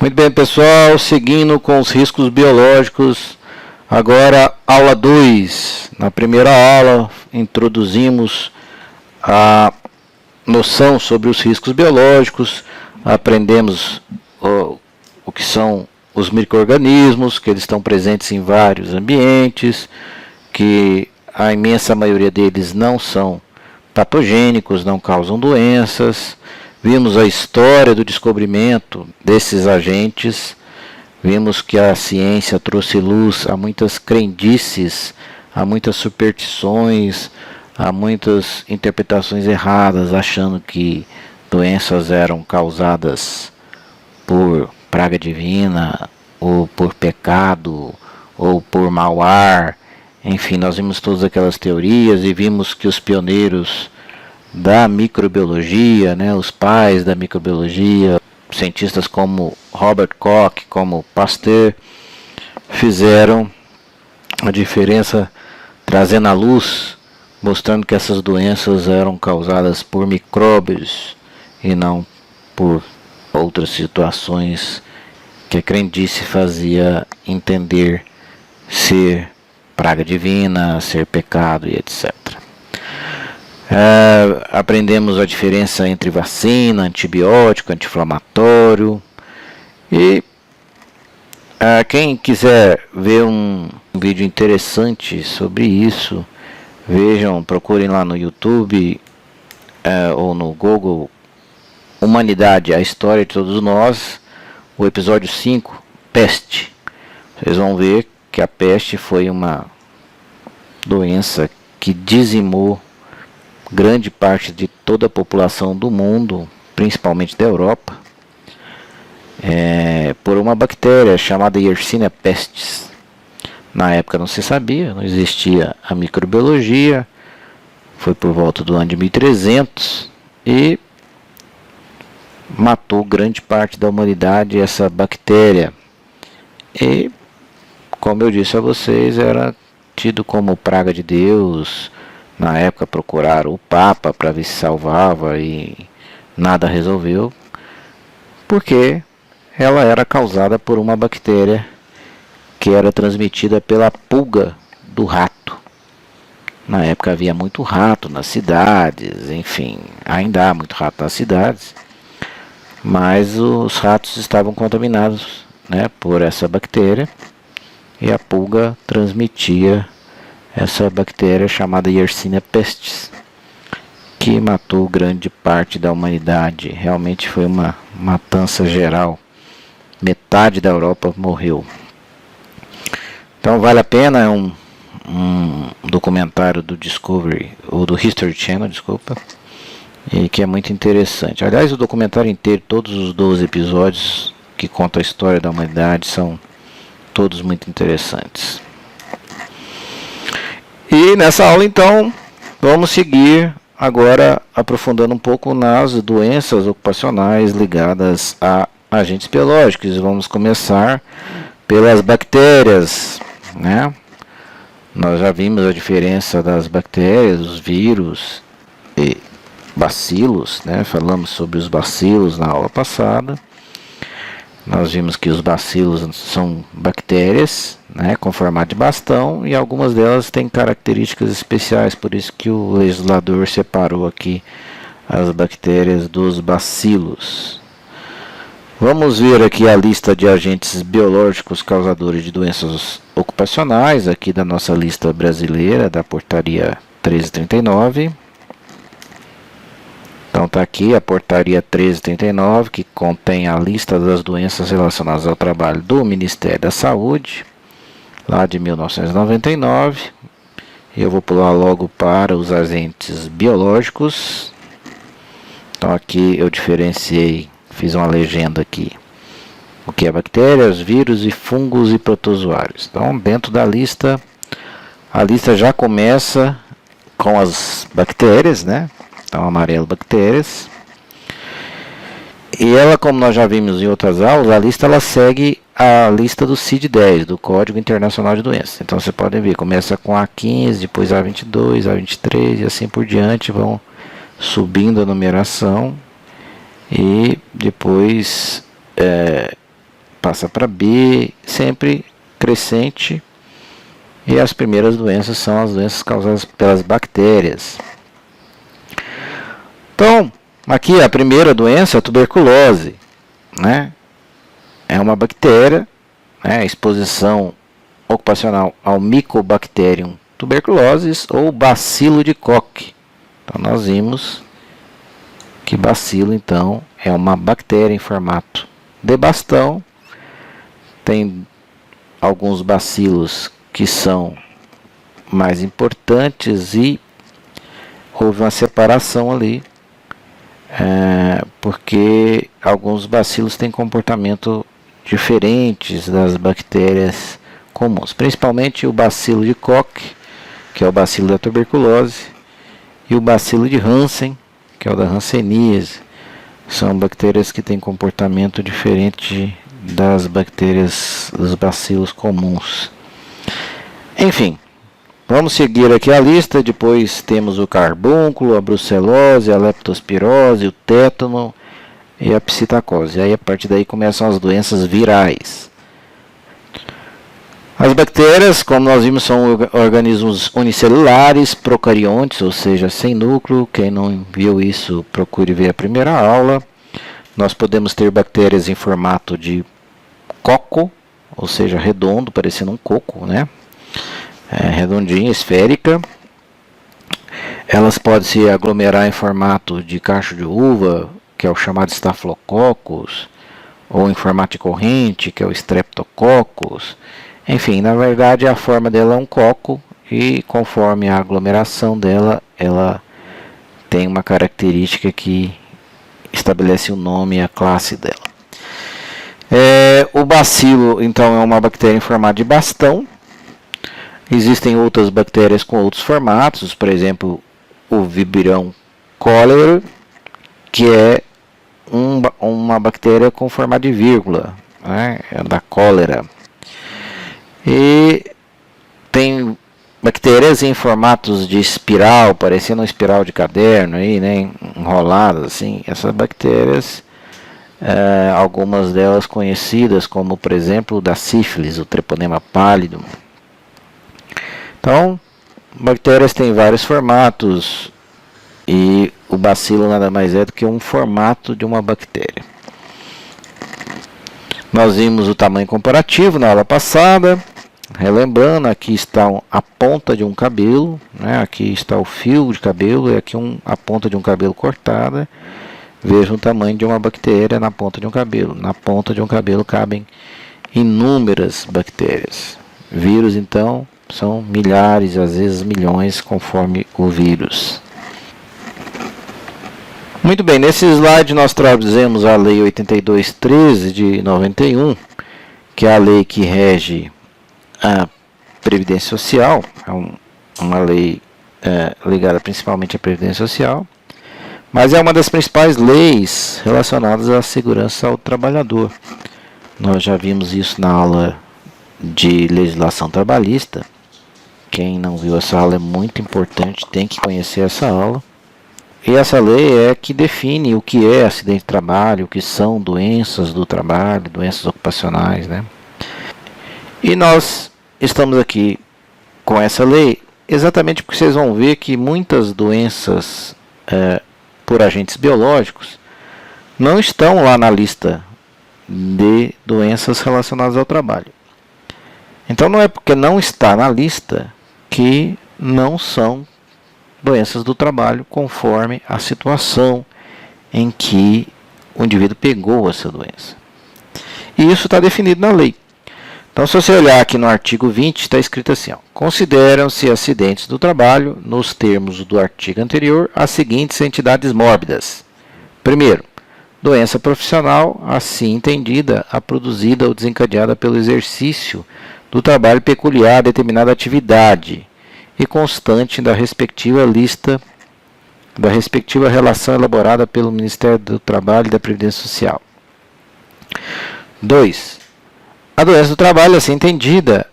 Muito bem, pessoal, seguindo com os riscos biológicos, agora aula 2. Na primeira aula, introduzimos a noção sobre os riscos biológicos, aprendemos o que são os micro-organismos, que eles estão presentes em vários ambientes, que a imensa maioria deles não são patogênicos, não causam doenças. Vimos a história do descobrimento desses agentes, vimos que a ciência trouxe luz a muitas crendices, a muitas superstições, a muitas interpretações erradas, achando que doenças eram causadas por praga divina, ou por pecado, ou por mau ar. Enfim, nós vimos todas aquelas teorias e vimos que os pioneiros da microbiologia, os pais da microbiologia, cientistas como Robert Koch, como Pasteur, fizeram a diferença, trazendo à luz, mostrando que essas doenças eram causadas por micróbios e não por outras situações que a crendice fazia entender ser praga divina, ser pecado e etc. Aprendemos a diferença entre vacina, antibiótico, anti-inflamatório. E quem quiser ver um vídeo interessante sobre isso, procurem lá no YouTube ou no Google Humanidade, a História de Todos Nós, o episódio 5, Peste. Vocês vão ver que a peste foi uma doença que dizimou grande parte de toda a população do mundo, principalmente da Europa, por uma bactéria chamada Yersinia pestis. Na época não se sabia, não existia a microbiologia, foi por volta do ano de 1300 e matou grande parte da humanidade essa bactéria. E, como eu disse a vocês, era tido como praga de Deus. Na época procuraram o Papa para ver se salvava e nada resolveu, porque ela era causada por uma bactéria que era transmitida pela pulga do rato. Na época havia muito rato nas cidades, enfim, ainda há muito rato nas cidades, mas os ratos estavam contaminados, por essa bactéria, e a pulga transmitia essa bactéria chamada Yersinia pestis, que matou grande parte da humanidade. Realmente foi uma matança geral. Metade da Europa morreu. Então vale a pena, é um documentário do Discovery, ou do History Channel, desculpa, e que é muito interessante. Aliás, o documentário inteiro, todos os 12 episódios que contam a história da humanidade, são todos muito interessantes. E nessa aula, então, vamos seguir agora aprofundando um pouco nas doenças ocupacionais ligadas a agentes biológicos. Vamos começar pelas bactérias, Nós já vimos a diferença das bactérias, os vírus e bacilos, Falamos sobre os bacilos na aula passada. Nós vimos que os bacilos são bactérias, com formato de bastão, e algumas delas têm características especiais, por isso que o legislador separou aqui as bactérias dos bacilos. Vamos ver aqui a lista de agentes biológicos causadores de doenças ocupacionais, aqui da nossa lista brasileira, da portaria 1339. Então está aqui a portaria 1339, que contém a lista das doenças relacionadas ao trabalho do Ministério da Saúde, lá de 1999. Eu vou pular logo para os agentes biológicos. Então aqui eu diferenciei, fiz uma legenda aqui, o que é bactérias, vírus e fungos e protozoários. Então dentro da lista, a lista já começa com as bactérias, Então, amarelo, bactérias. E ela, como nós já vimos em outras aulas, a lista ela segue a lista do CID-10, do Código Internacional de Doenças. Então, vocês podem ver, começa com A15, depois A22, A23 e assim por diante, vão subindo a numeração. E depois passa para B, sempre crescente. E as primeiras doenças são as doenças causadas pelas bactérias. Então, aqui a primeira doença é a tuberculose, né? É uma bactéria, né? Exposição ocupacional ao Mycobacterium tuberculosis ou bacilo de Koch. Então nós vimos que bacilo então é uma bactéria em formato de bastão. Tem alguns bacilos que são mais importantes e houve uma separação ali, porque alguns bacilos têm comportamento diferentes das bactérias comuns, principalmente o bacilo de Koch, que é o bacilo da tuberculose, e o bacilo de Hansen, que é o da hanseníase. São bactérias que têm comportamento diferente das bactérias, dos bacilos comuns. Enfim, vamos seguir aqui a lista. Depois temos o carbúnculo, a brucelose, a leptospirose, o tétano e a psitacose. Aí a partir daí começam as doenças virais. As bactérias, como nós vimos, são organismos unicelulares, procariontes, ou seja, sem núcleo. Quem não viu isso, procure ver a primeira aula. Nós podemos ter bactérias em formato de coco, ou seja, redondo, parecendo um coco, né? Redondinha, esférica. Elas podem se aglomerar em formato de cacho de uva, que é o chamado Staphylococcus, ou em formato de corrente, que é o Streptococcus. Enfim, na verdade a forma dela é um coco e conforme a aglomeração dela, ela tem uma característica que estabelece o nome e a classe dela. O bacilo, então, é uma bactéria em formato de bastão. Existem outras bactérias com outros formatos, por exemplo, o Vibrio cholerae, que é uma bactéria com formato de vírgula, né? É da cólera. E tem bactérias em formatos de espiral, parecendo uma espiral de caderno, aí, né? Enroladas assim. Essas bactérias, algumas delas conhecidas como, por exemplo, da sífilis, o Treponema pálido. Então, bactérias têm vários formatos e o bacilo nada mais é do que um formato de uma bactéria. Nós vimos o tamanho comparativo na aula passada. Relembrando, aqui está a ponta de um cabelo, né? Aqui está o fio de cabelo e aqui a ponta de um cabelo cortada. Veja o tamanho de uma bactéria na ponta de um cabelo. Na ponta de um cabelo cabem inúmeras bactérias. Vírus, então, são milhares, às vezes milhões, conforme o vírus. Muito bem, nesse slide nós trazemos a Lei 8213 de 91, que é a lei que rege a Previdência Social. É uma lei ligada principalmente à Previdência Social, mas é uma das principais leis relacionadas à segurança ao trabalhador. Nós já vimos isso na aula de legislação trabalhista. Quem não viu essa aula é muito importante, tem que conhecer essa aula. E essa lei é que define o que é acidente de trabalho, o que são doenças do trabalho, doenças ocupacionais, né? E nós estamos aqui com essa lei exatamente porque vocês vão ver que muitas doenças por agentes biológicos não estão lá na lista de doenças relacionadas ao trabalho. Então não é porque não está na lista que não são doenças do trabalho conforme a situação em que o indivíduo pegou essa doença. E isso está definido na lei. Então, se você olhar aqui no artigo 20, está escrito assim: consideram-se acidentes do trabalho, nos termos do artigo anterior, as seguintes entidades mórbidas. Primeiro, doença profissional, assim entendida, a produzida ou desencadeada pelo exercício do trabalho peculiar a determinada atividade e constante da respectiva relação elaborada pelo Ministério do Trabalho e da Previdência Social. 2. A doença do trabalho, assim entendida,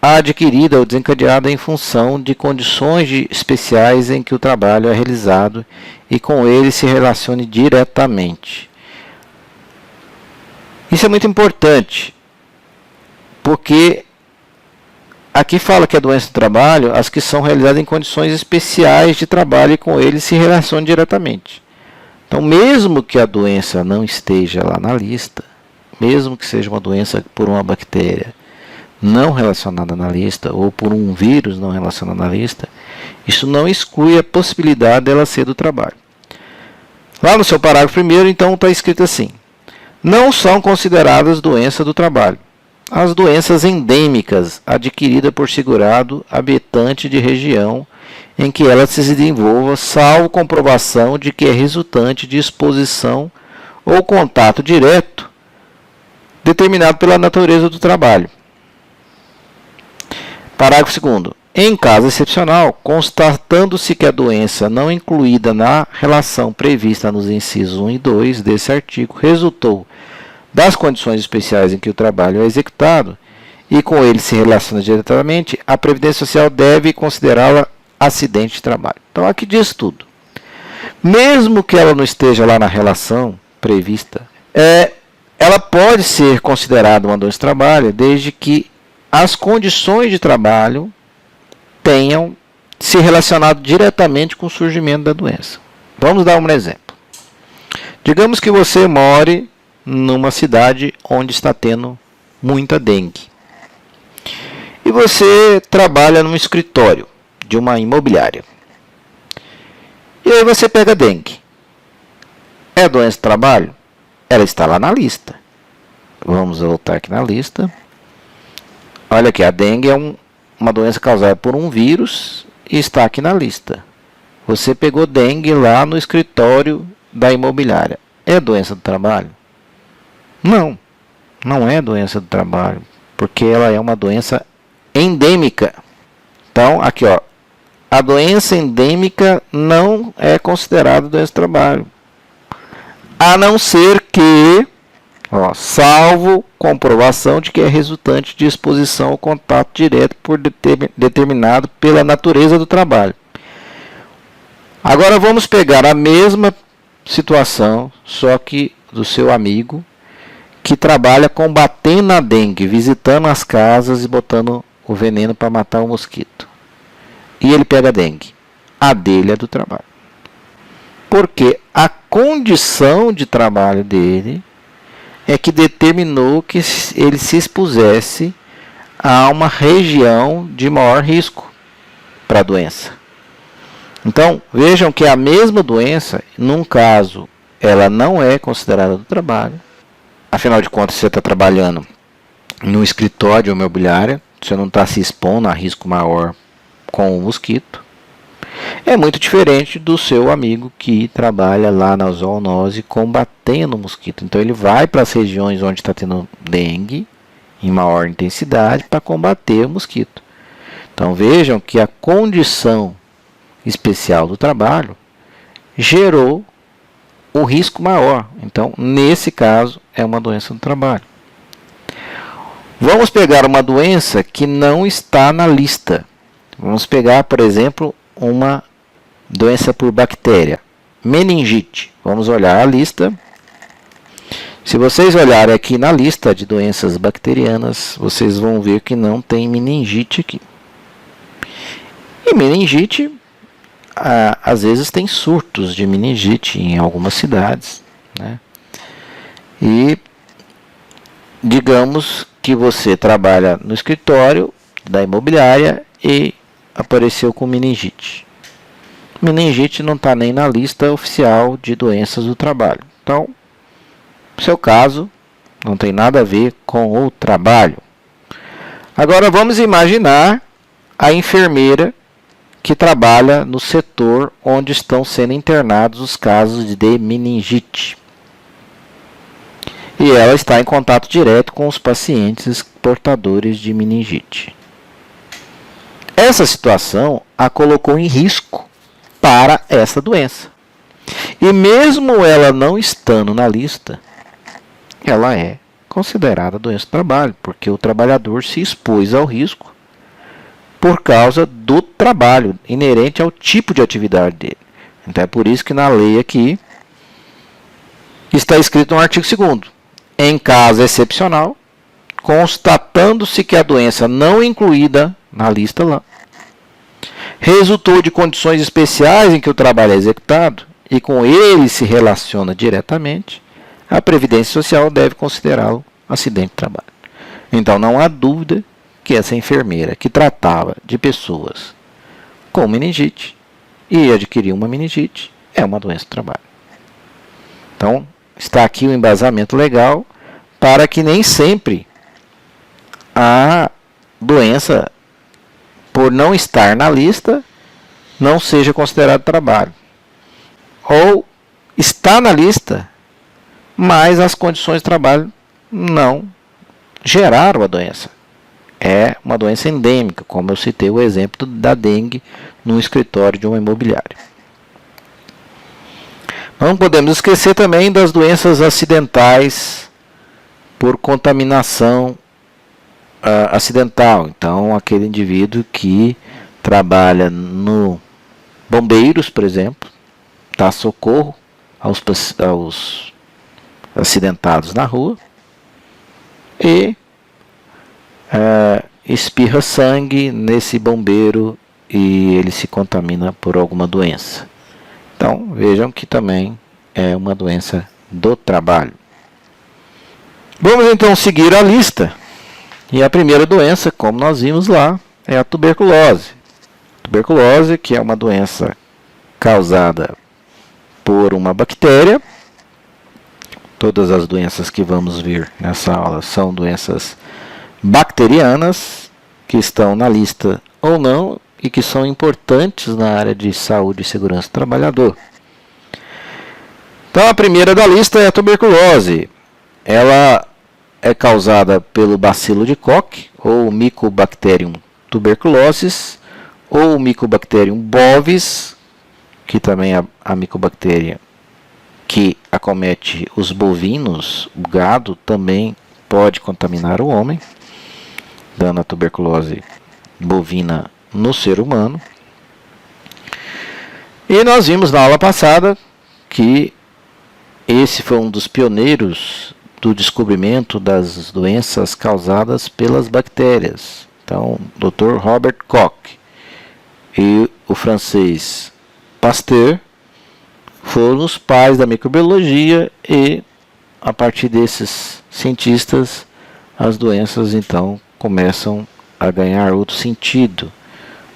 a adquirida ou desencadeada em função de condições especiais em que o trabalho é realizado e com ele se relacione diretamente. Isso é muito importante, porque aqui fala que a doença do trabalho, as que são realizadas em condições especiais de trabalho e com ele se relacionam diretamente. Então, mesmo que a doença não esteja lá na lista, mesmo que seja uma doença por uma bactéria não relacionada na lista, ou por um vírus não relacionado na lista, isso não exclui a possibilidade dela ser do trabalho. Lá no seu parágrafo 1º, então, está escrito assim: não são consideradas doenças do trabalho as doenças endêmicas adquiridas por segurado habitante de região em que ela se desenvolva, salvo comprovação de que é resultante de exposição ou contato direto determinado pela natureza do trabalho. Parágrafo 2º. Em caso excepcional, constatando-se que a doença não incluída na relação prevista nos incisos 1 e 2 desse artigo resultou das condições especiais em que o trabalho é executado e com ele se relaciona diretamente, a Previdência Social deve considerá-la acidente de trabalho. Então aqui diz tudo. Mesmo que ela não esteja lá na relação prevista, ela pode ser considerada uma doença de trabalho desde que as condições de trabalho tenham se relacionado diretamente com o surgimento da doença. Vamos dar um exemplo. Digamos que você more numa cidade onde está tendo muita dengue. E você trabalha num escritório de uma imobiliária. E aí você pega dengue. É doença de trabalho? Ela está lá na lista. Vamos voltar aqui na lista. Olha aqui, a dengue é uma doença causada por um vírus e está aqui na lista. Você pegou dengue lá no escritório da imobiliária. É doença do trabalho? Não, não é doença do trabalho, porque ela é uma doença endêmica. Então, aqui ó, a doença endêmica não é considerada doença do trabalho, a não ser que, salvo comprovação de que é resultante de exposição ou contato direto por determinado pela natureza do trabalho. Agora vamos pegar a mesma situação, só que do seu amigo, que trabalha combatendo a dengue, visitando as casas e botando o veneno para matar o mosquito. E ele pega a dengue. A dele é do trabalho. Porque a condição de trabalho dele é que determinou que ele se expusesse a uma região de maior risco para a doença. Então, vejam que a mesma doença, num caso, ela não é considerada do trabalho. Afinal de contas, você está trabalhando no escritório imobiliário, você não está se expondo a risco maior com o mosquito. É muito diferente do seu amigo que trabalha lá na zoonose combatendo o mosquito. Então ele vai para as regiões onde está tendo dengue em maior intensidade para combater o mosquito. Então vejam que a condição especial do trabalho gerou o risco maior. Então, nesse caso, é uma doença do trabalho. Vamos pegar uma doença que não está na lista. Vamos pegar, por exemplo, uma doença por bactéria. Meningite. Vamos olhar a lista. Se vocês olharem aqui na lista de doenças bacterianas, vocês vão ver que não tem meningite aqui. E meningite, às vezes tem surtos de meningite em algumas cidades, né? E digamos que você trabalha no escritório da imobiliária e apareceu com meningite. Meningite não está nem na lista oficial de doenças do trabalho. Então, seu caso não tem nada a ver com o trabalho. Agora vamos imaginar a enfermeira que trabalha no setor onde estão sendo internados os casos de meningite. E ela está em contato direto com os pacientes portadores de meningite. Essa situação a colocou em risco para essa doença. E mesmo ela não estando na lista, ela é considerada doença do trabalho, porque o trabalhador se expôs ao risco por causa do trabalho, inerente ao tipo de atividade dele. Então é por isso que na lei aqui está escrito no artigo 2º, Em caso excepcional, constatando-se que a doença não incluída na lista lá resultou de condições especiais em que o trabalho é executado e com ele se relaciona diretamente, a Previdência Social deve considerá-lo acidente de trabalho. Então não há dúvida que essa enfermeira que tratava de pessoas com meningite e adquiriu uma meningite é uma doença do trabalho. Então está aqui o embasamento legal para que nem sempre a doença, por não estar na lista, não seja considerado trabalho. Ou está na lista, mas as condições de trabalho não geraram a doença. É uma doença endêmica, como eu citei o exemplo da dengue no escritório de uma imobiliária. Não podemos esquecer também das doenças acidentais por contaminação acidental. Então, aquele indivíduo que trabalha no bombeiros, por exemplo, dá socorro aos acidentados na rua e espirra sangue nesse bombeiro e ele se contamina por alguma doença. Então, vejam que também é uma doença do trabalho. Vamos então seguir a lista. E a primeira doença, como nós vimos lá, é a tuberculose. Tuberculose, que é uma doença causada por uma bactéria. Todas as doenças que vamos ver nessa aula são doenças bacterianas, que estão na lista ou não, e que são importantes na área de saúde e segurança do trabalhador. Então, a primeira da lista é a tuberculose. Ela é causada pelo bacilo de Koch, ou Mycobacterium tuberculosis, ou Mycobacterium bovis, que também é a micobactéria que acomete os bovinos, o gado, também pode contaminar o homem, dando a tuberculose bovina no ser humano. E nós vimos na aula passada que esse foi um dos pioneiros do descobrimento das doenças causadas pelas bactérias. Então, o Dr. Robert Koch e o francês Pasteur foram os pais da microbiologia e, a partir desses cientistas, as doenças então começam a ganhar outro sentido.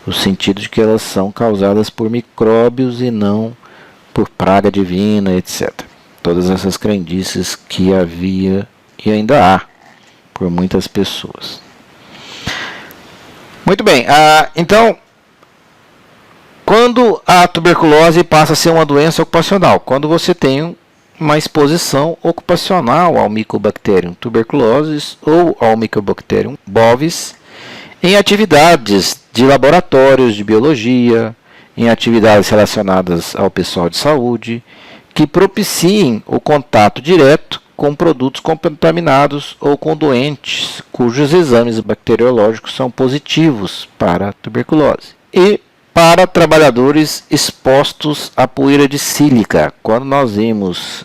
O sentido de que elas são causadas por micróbios e não por praga divina, etc. Todas essas crendices que havia e ainda há por muitas pessoas. Muito bem, então, quando a tuberculose passa a ser uma doença ocupacional? Quando você tem uma exposição ocupacional ao Mycobacterium tuberculosis ou ao Mycobacterium bovis em atividades de laboratórios de biologia, em atividades relacionadas ao pessoal de saúde, que propiciem o contato direto com produtos contaminados ou com doentes cujos exames bacteriológicos são positivos para a tuberculose. E para trabalhadores expostos à poeira de sílica. Quando nós vimos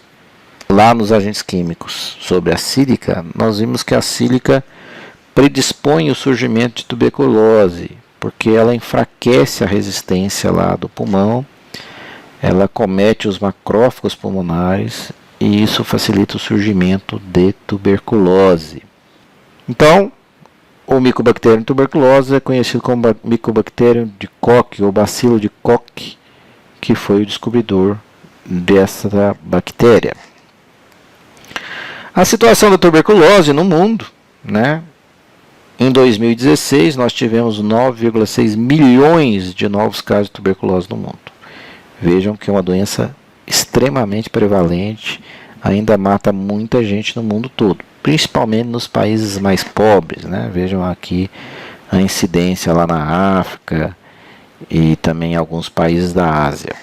lá nos agentes químicos sobre a sílica, nós vimos que a sílica predispõe o surgimento de tuberculose, porque ela enfraquece a resistência lá do pulmão, ela comete os macrófagos pulmonares e isso facilita o surgimento de tuberculose. Então, o Mycobacterium tuberculosis é conhecido como Mycobacterium de Koch ou bacilo de Koch, que foi o descobridor dessa bactéria. A situação da tuberculose no mundo, né? Em 2016 nós tivemos 9,6 milhões de novos casos de tuberculose no mundo. Vejam que é uma doença extremamente prevalente, ainda mata muita gente no mundo todo, principalmente nos países mais pobres, né? Vejam aqui a incidência lá na África e também em alguns países da Ásia.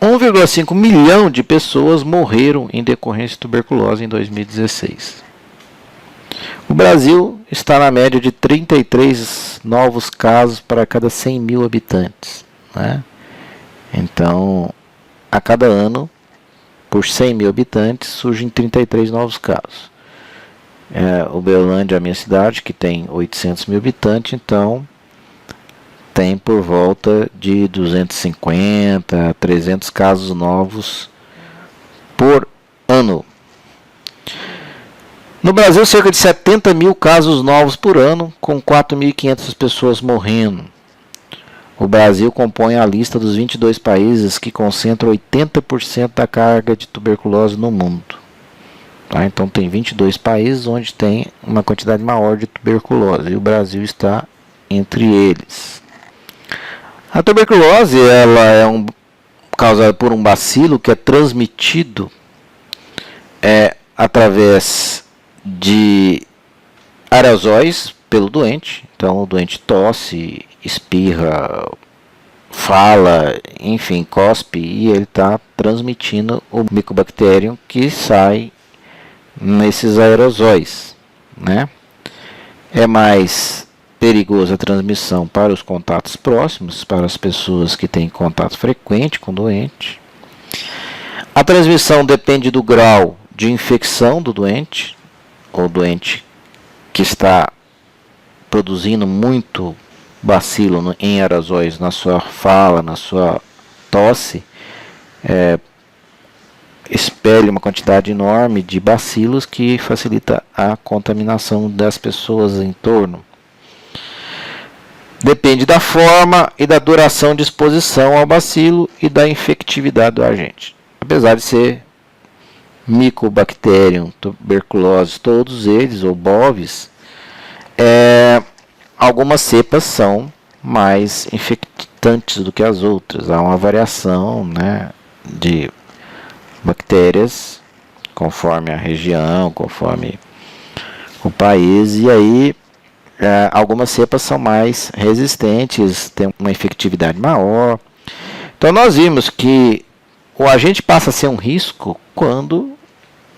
1,5 milhão de pessoas morreram em decorrência de tuberculose em 2016. O Brasil está na média de 33 novos casos para cada 100 mil habitantes, né? Então, a cada ano, por 100 mil habitantes, surgem 33 novos casos. Uberlândia, a minha cidade, que tem 800 mil habitantes, então tem por volta de 250 a 300 casos novos por ano. No Brasil, cerca de 70 mil casos novos por ano, com 4.500 pessoas morrendo. O Brasil compõe a lista dos 22 países que concentram 80% da carga de tuberculose no mundo. Tá? Então tem 22 países onde tem uma quantidade maior de tuberculose, e o Brasil está entre eles. A tuberculose ela é causada por um bacilo que é transmitido através de aerosóis pelo doente. Então o doente tosse, espirra, fala, enfim, cospe, e ele está transmitindo o Mycobacterium que sai nesses aerosóis, né? É mais perigosa a transmissão para os contatos próximos, para as pessoas que têm contato frequente com o doente. A transmissão depende do grau de infecção do doente, ou doente que está produzindo muito bacilo em aerosóis na sua fala, na sua tosse, expele uma quantidade enorme de bacilos que facilita a contaminação das pessoas em torno. Depende da forma e da duração de exposição ao bacilo e da infectividade do agente. Apesar de ser Mycobacterium, tuberculose, todos eles, ou bovis, algumas cepas são mais infectantes do que as outras. Há uma variação, né, de bactérias conforme a região, conforme o país, e aí algumas cepas são mais resistentes, têm uma efetividade maior. Então nós vimos que o agente passa a ser um risco quando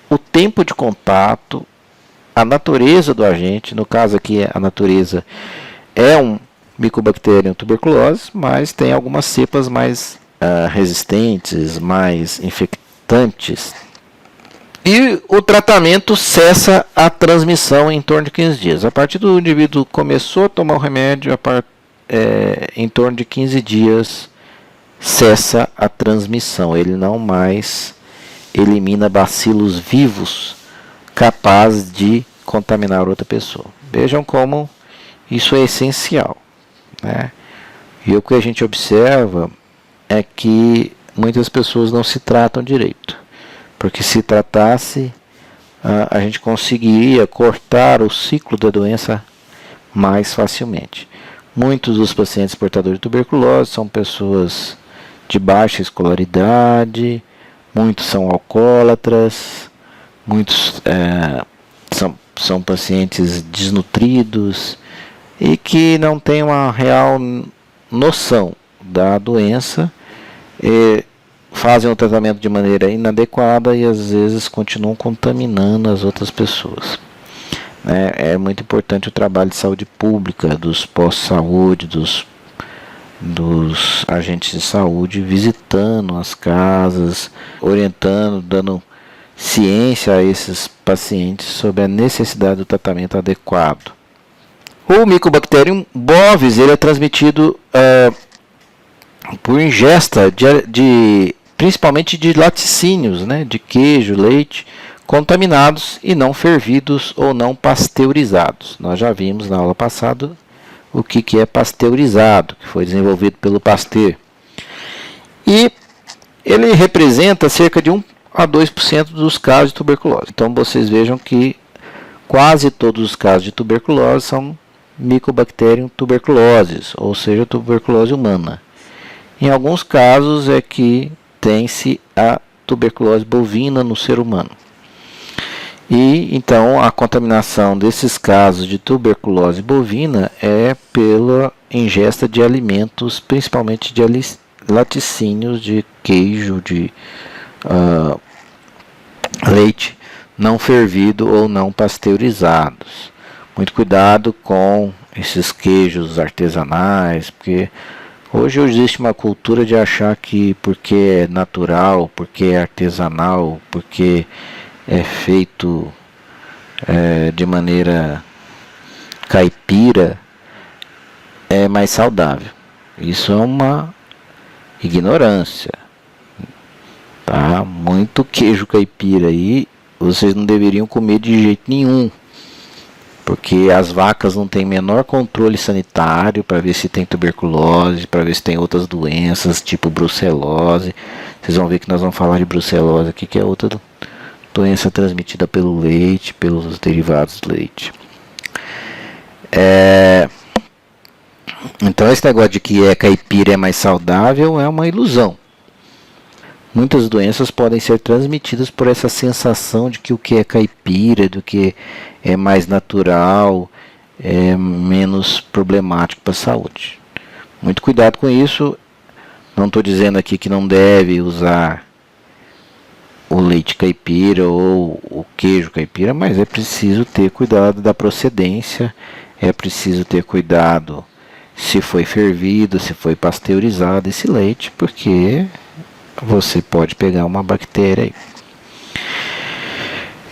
o tempo de contato, a natureza do agente, no caso aqui a natureza é um Mycobacterium tuberculose, mas tem algumas cepas mais resistentes, mais infectantes. E o tratamento cessa a transmissão em torno de 15 dias. A partir do indivíduo começou a tomar o remédio, em torno de 15 dias cessa a transmissão. Ele não mais elimina bacilos vivos capazes de contaminar outra pessoa. Vejam como isso é essencial, né? E o que a gente observa é que muitas pessoas não se tratam direito, porque se tratasse, a gente conseguiria cortar o ciclo da doença mais facilmente. Muitos dos pacientes portadores de tuberculose são pessoas de baixa escolaridade, muitos são alcoólatras, muitos são pacientes desnutridos e que não têm uma real noção da doença, fazem o tratamento de maneira inadequada e às vezes continuam contaminando as outras pessoas. É muito importante o trabalho de saúde pública, dos pós-saúde, dos agentes de saúde, visitando as casas, orientando, dando ciência a esses pacientes sobre a necessidade do tratamento adequado. O Mycobacterium bovis ele é transmitido por ingesta principalmente de laticínios, né, de queijo, leite, contaminados e não fervidos ou não pasteurizados. Nós já vimos na aula passada o que é pasteurizado, que foi desenvolvido pelo Pasteur. E ele representa cerca de 1 a 2% dos casos de tuberculose. Então vocês vejam que quase todos os casos de tuberculose são Mycobacterium tuberculosis, ou seja, tuberculose humana. Em alguns casos é que tem-se a tuberculose bovina no ser humano. E então a contaminação desses casos de tuberculose bovina é pela ingesta de alimentos, principalmente de laticínios, de queijo, de leite não fervido ou não pasteurizados. Muito cuidado com esses queijos artesanais, porque Hoje existe uma cultura de achar que porque é natural, porque é artesanal, porque é feito de maneira caipira, é mais saudável. Isso é uma ignorância. Tá? Muito queijo caipira aí vocês não deveriam comer de jeito nenhum, porque as vacas não têm menor controle sanitário para ver se tem tuberculose, para ver se tem outras doenças, tipo brucelose. Vocês vão ver que nós vamos falar de brucelose aqui, que é outra doença transmitida pelo leite, pelos derivados do leite. Então esse negócio de que caipira é mais saudável é uma ilusão. Muitas doenças podem ser transmitidas por essa sensação de que o que é caipira, do que é mais natural, é menos problemático para a saúde. Muito cuidado com isso. Não estou dizendo aqui que não deve usar o leite caipira ou o queijo caipira, mas é preciso ter cuidado da procedência, é preciso ter cuidado se foi fervido, se foi pasteurizado esse leite, porque você pode pegar uma bactéria aí.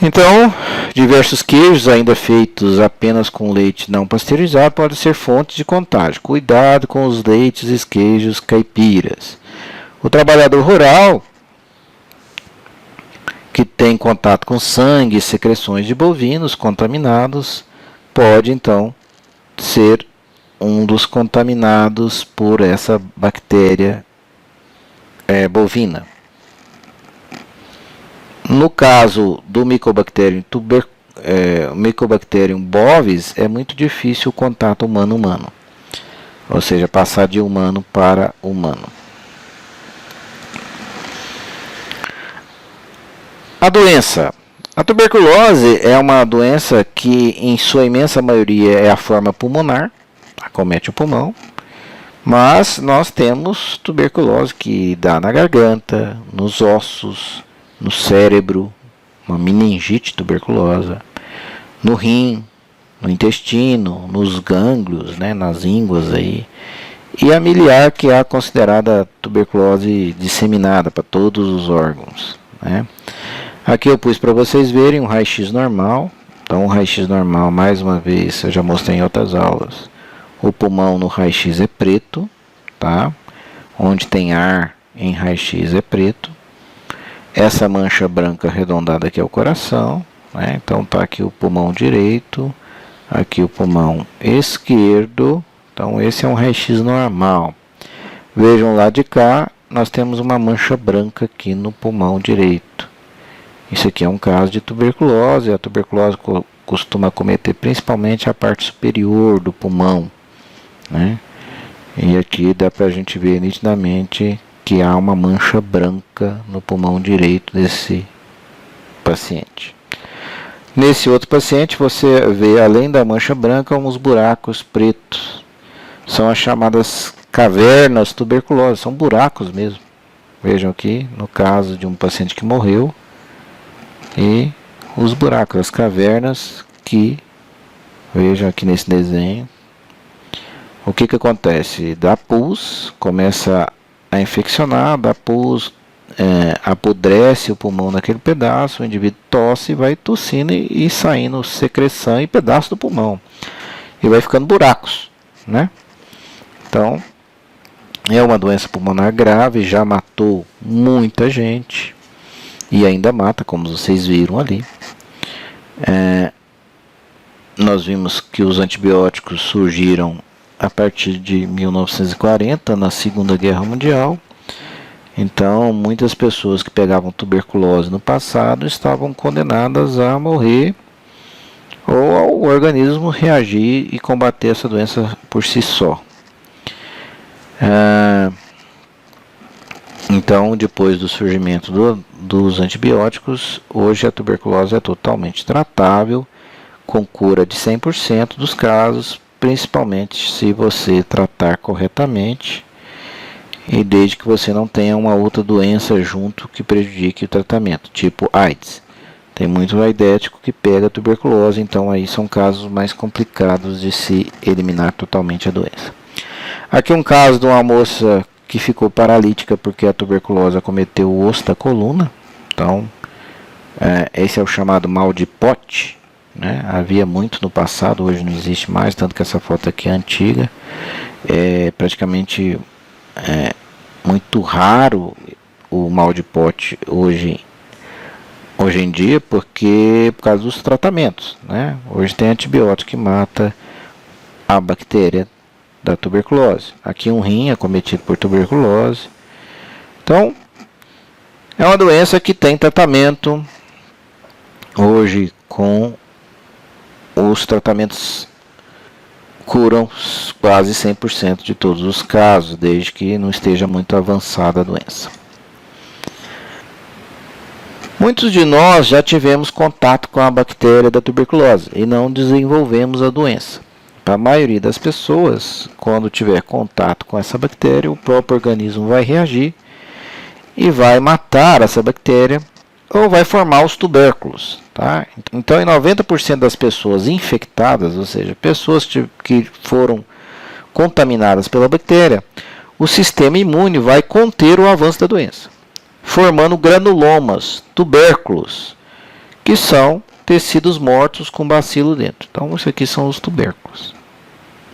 Então, diversos queijos ainda feitos apenas com leite não pasteurizado podem ser fontes de contágio. Cuidado com os leites e queijos caipiras. O trabalhador rural que tem contato com sangue e secreções de bovinos contaminados pode então ser um dos contaminados por essa bactéria bovina. No caso do Mycobacterium bovis, é muito difícil o contato humano-humano, ou seja, passar de humano para humano. A doença. A tuberculose é uma doença que, em sua imensa maioria, é a forma pulmonar, acomete o pulmão. Mas nós temos tuberculose que dá na garganta, nos ossos, no cérebro, uma meningite tuberculosa, no rim, no intestino, nos gânglios, nas ínguas aí, e a miliar, que é a considerada tuberculose disseminada para todos os órgãos. Aqui eu pus para vocês verem um raio-x normal. Então, um raio-x normal, mais uma vez, eu já mostrei em outras aulas. O pulmão no raio-x é preto, tá? Onde tem ar em raio-x é preto. Essa mancha branca arredondada aqui é o coração, Então tá aqui o pulmão direito, aqui o pulmão esquerdo. Então esse é um raio-x normal. Vejam lá de cá, nós temos uma mancha branca aqui no pulmão direito. Isso aqui é um caso de tuberculose. A tuberculose costuma acometer principalmente a parte superior do pulmão. E aqui dá para a gente ver nitidamente que há uma mancha branca no pulmão direito desse paciente. Nesse outro paciente você vê, além da mancha branca, uns buracos pretos. São as chamadas cavernas tuberculosas, são buracos mesmo. Vejam aqui, no caso de um paciente que morreu, e os buracos, as cavernas que, vejam aqui nesse desenho. O que acontece? Dá pus, começa a infeccionar, dá pus, apodrece o pulmão naquele pedaço, o indivíduo tosse e vai tossindo e saindo secreção e pedaço do pulmão. E vai ficando buracos, Então, é uma doença pulmonar grave, já matou muita gente e ainda mata, como vocês viram ali. Nós vimos que os antibióticos surgiram a partir de 1940, na Segunda Guerra Mundial. Então, muitas pessoas que pegavam tuberculose no passado estavam condenadas a morrer ou ao organismo reagir e combater essa doença por si só. Então, depois do surgimento dos antibióticos, hoje a tuberculose é totalmente tratável, com cura de 100% dos casos, principalmente se você tratar corretamente e desde que você não tenha uma outra doença junto que prejudique o tratamento, tipo AIDS. Tem muito aidético que pega tuberculose, então aí são casos mais complicados de se eliminar totalmente a doença. Aqui um caso de uma moça que ficou paralítica porque a tuberculose acometeu o osso da coluna. Então, esse é o chamado mal de Pote, né? Havia muito no passado, hoje não existe mais, tanto que essa foto aqui é antiga. É praticamente muito raro o mal de Pote hoje em dia, por causa dos tratamentos, né? Hoje tem antibiótico que mata a bactéria da tuberculose. Aqui um rim acometido por tuberculose. Então, é uma doença que tem tratamento hoje. Com os tratamentos curam quase 100% de todos os casos, desde que não esteja muito avançada a doença. Muitos de nós já tivemos contato com a bactéria da tuberculose e não desenvolvemos a doença. Para a maioria das pessoas, quando tiver contato com essa bactéria, o próprio organismo vai reagir e vai matar essa bactéria ou vai formar os tubérculos. Tá? Então, em 90% das pessoas infectadas, ou seja, pessoas que foram contaminadas pela bactéria, o sistema imune vai conter o avanço da doença, formando granulomas, tubérculos, que são tecidos mortos com bacilo dentro. Então, isso aqui são os tubérculos.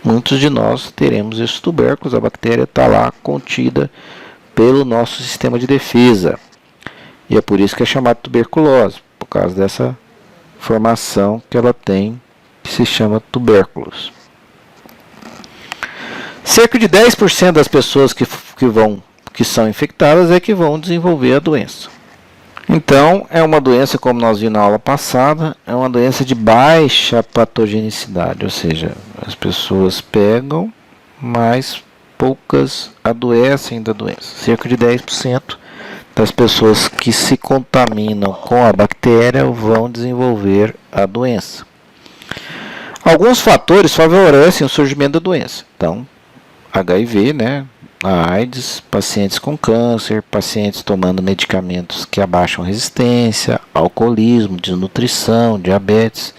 Muitos de nós teremos esses tubérculos, a bactéria está lá contida pelo nosso sistema de defesa. E é por isso que é chamado tuberculose, por causa dessa formação que ela tem, que se chama tubérculos. Cerca de 10% das pessoas que são infectadas é que vão desenvolver a doença. Então, é uma doença, como nós vimos na aula passada, é uma doença de baixa patogenicidade, ou seja, as pessoas pegam, mas poucas adoecem da doença. Cerca de 10% das pessoas que se contaminam com a bactéria vão desenvolver a doença. Alguns fatores favorecem o surgimento da doença. Então, HIV, né? A AIDS, pacientes com câncer, pacientes tomando medicamentos que abaixam resistência, alcoolismo, desnutrição, diabetes,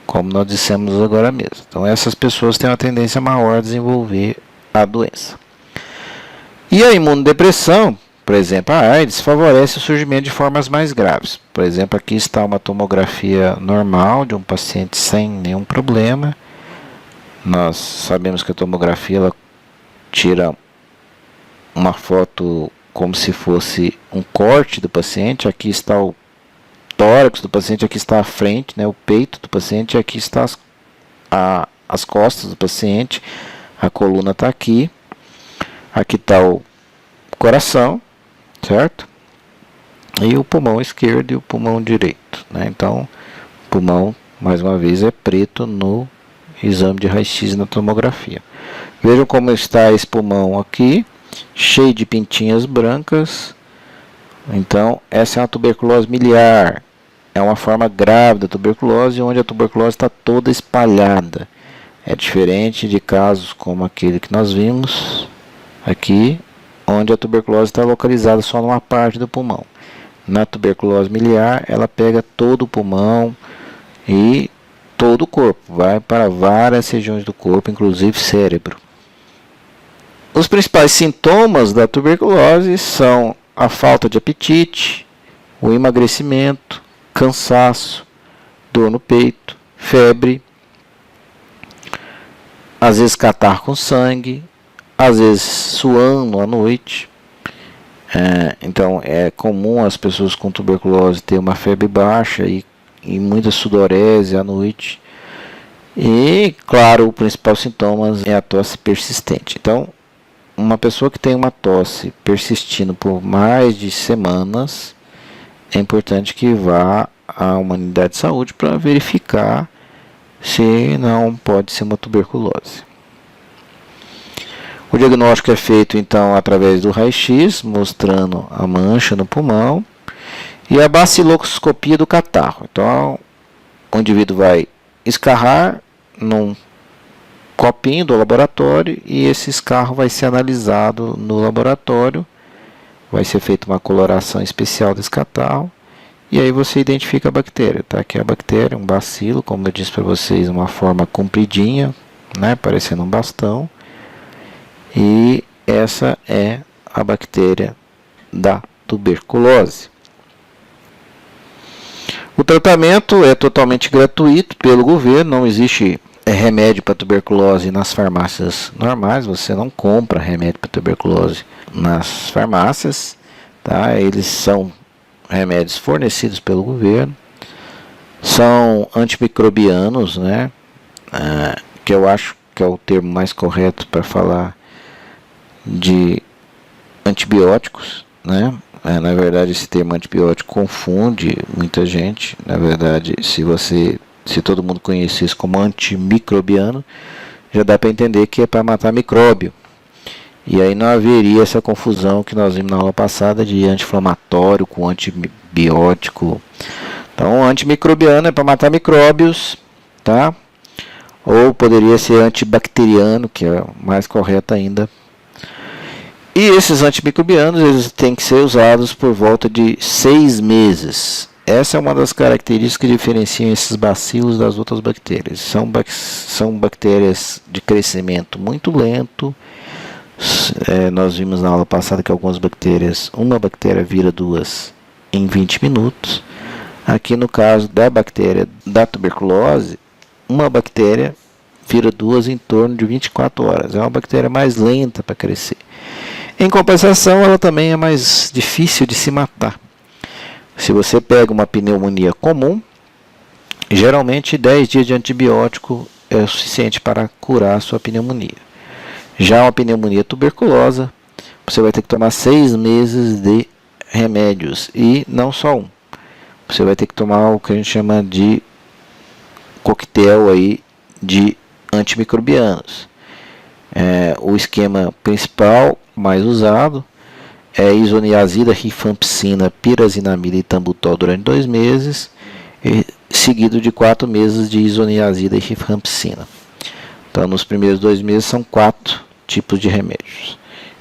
como nós dissemos agora mesmo. Então, essas pessoas têm uma tendência maior a desenvolver a doença. E a imunodepressão, por exemplo, a AIDS, favorece o surgimento de formas mais graves. Por exemplo, aqui está uma tomografia normal de um paciente sem nenhum problema. Nós sabemos que a tomografia ela tira uma foto como se fosse um corte do paciente. Aqui está o tórax do paciente, aqui está a frente, né, o peito do paciente, aqui está as costas do paciente, a coluna está aqui, aqui está o coração, certo? E o pulmão esquerdo e o pulmão direito, né? Então, o pulmão, mais uma vez, é preto no exame de raio-x na tomografia. Vejam como está esse pulmão aqui, cheio de pintinhas brancas. Então, essa é uma tuberculose miliar. É uma forma grave da tuberculose, onde a tuberculose está toda espalhada. É diferente de casos como aquele que nós vimos aqui, onde a tuberculose está localizada só numa parte do pulmão. Na tuberculose miliar, ela pega todo o pulmão e todo o corpo, vai para várias regiões do corpo, inclusive cérebro. Os principais sintomas da tuberculose são a falta de apetite, o emagrecimento, cansaço, dor no peito, febre, às vezes catarro com sangue, às vezes suando à noite. Então é comum as pessoas com tuberculose ter uma febre baixa e muita sudorese à noite. E, claro, o principal sintoma é a tosse persistente. Então, uma pessoa que tem uma tosse persistindo por mais de semanas, é importante que vá a uma unidade de saúde para verificar se não pode ser uma tuberculose. O diagnóstico é feito então através do raio-x, mostrando a mancha no pulmão, e a baciloscopia do catarro. Então, o indivíduo vai escarrar num copinho do laboratório e esse escarro vai ser analisado no laboratório. Vai ser feita uma coloração especial desse catarro e aí você identifica a bactéria. Tá? Aqui é a bactéria, um bacilo, como eu disse para vocês, uma forma compridinha, né, parecendo um bastão. E essa é a bactéria da tuberculose. O tratamento é totalmente gratuito pelo governo, não existe remédio para tuberculose nas farmácias normais, você não compra remédio para tuberculose nas farmácias, tá? Eles são remédios fornecidos pelo governo, são antimicrobianos, né? Que eu acho que é o termo mais correto para falar de antibióticos, né? Na verdade, esse termo antibiótico confunde muita gente. Na verdade, se todo mundo conhecesse como antimicrobiano, já dá para entender que é para matar micróbio. E aí não haveria essa confusão que nós vimos na aula passada de anti-inflamatório com antibiótico. Então, antimicrobiano é para matar micróbios, tá? Ou poderia ser antibacteriano, que é mais correto ainda. E esses antimicrobianos, eles têm que ser usados por volta de 6 meses. Essa é uma das características que diferenciam esses bacilos das outras bactérias. São bactérias de crescimento muito lento. Nós vimos na aula passada que algumas bactérias, uma bactéria vira 2 em 20 minutos. Aqui no caso da bactéria da tuberculose, uma bactéria vira 2 em torno de 24 horas. É uma bactéria mais lenta para crescer. Em compensação, ela também é mais difícil de se matar. Se você pega uma pneumonia comum, geralmente 10 dias de antibiótico é o suficiente para curar a sua pneumonia. Já uma pneumonia tuberculosa, você vai ter que tomar 6 meses de remédios e não só um. Você vai ter que tomar o que a gente chama de coquetel aí de antimicrobianos. O esquema principal mais usado é isoniazida, rifampicina, pirazinamida e tambutol durante 2 meses, seguido de 4 meses de isoniazida e rifampicina. Então, nos primeiros 2 meses são 4 tipos de remédios,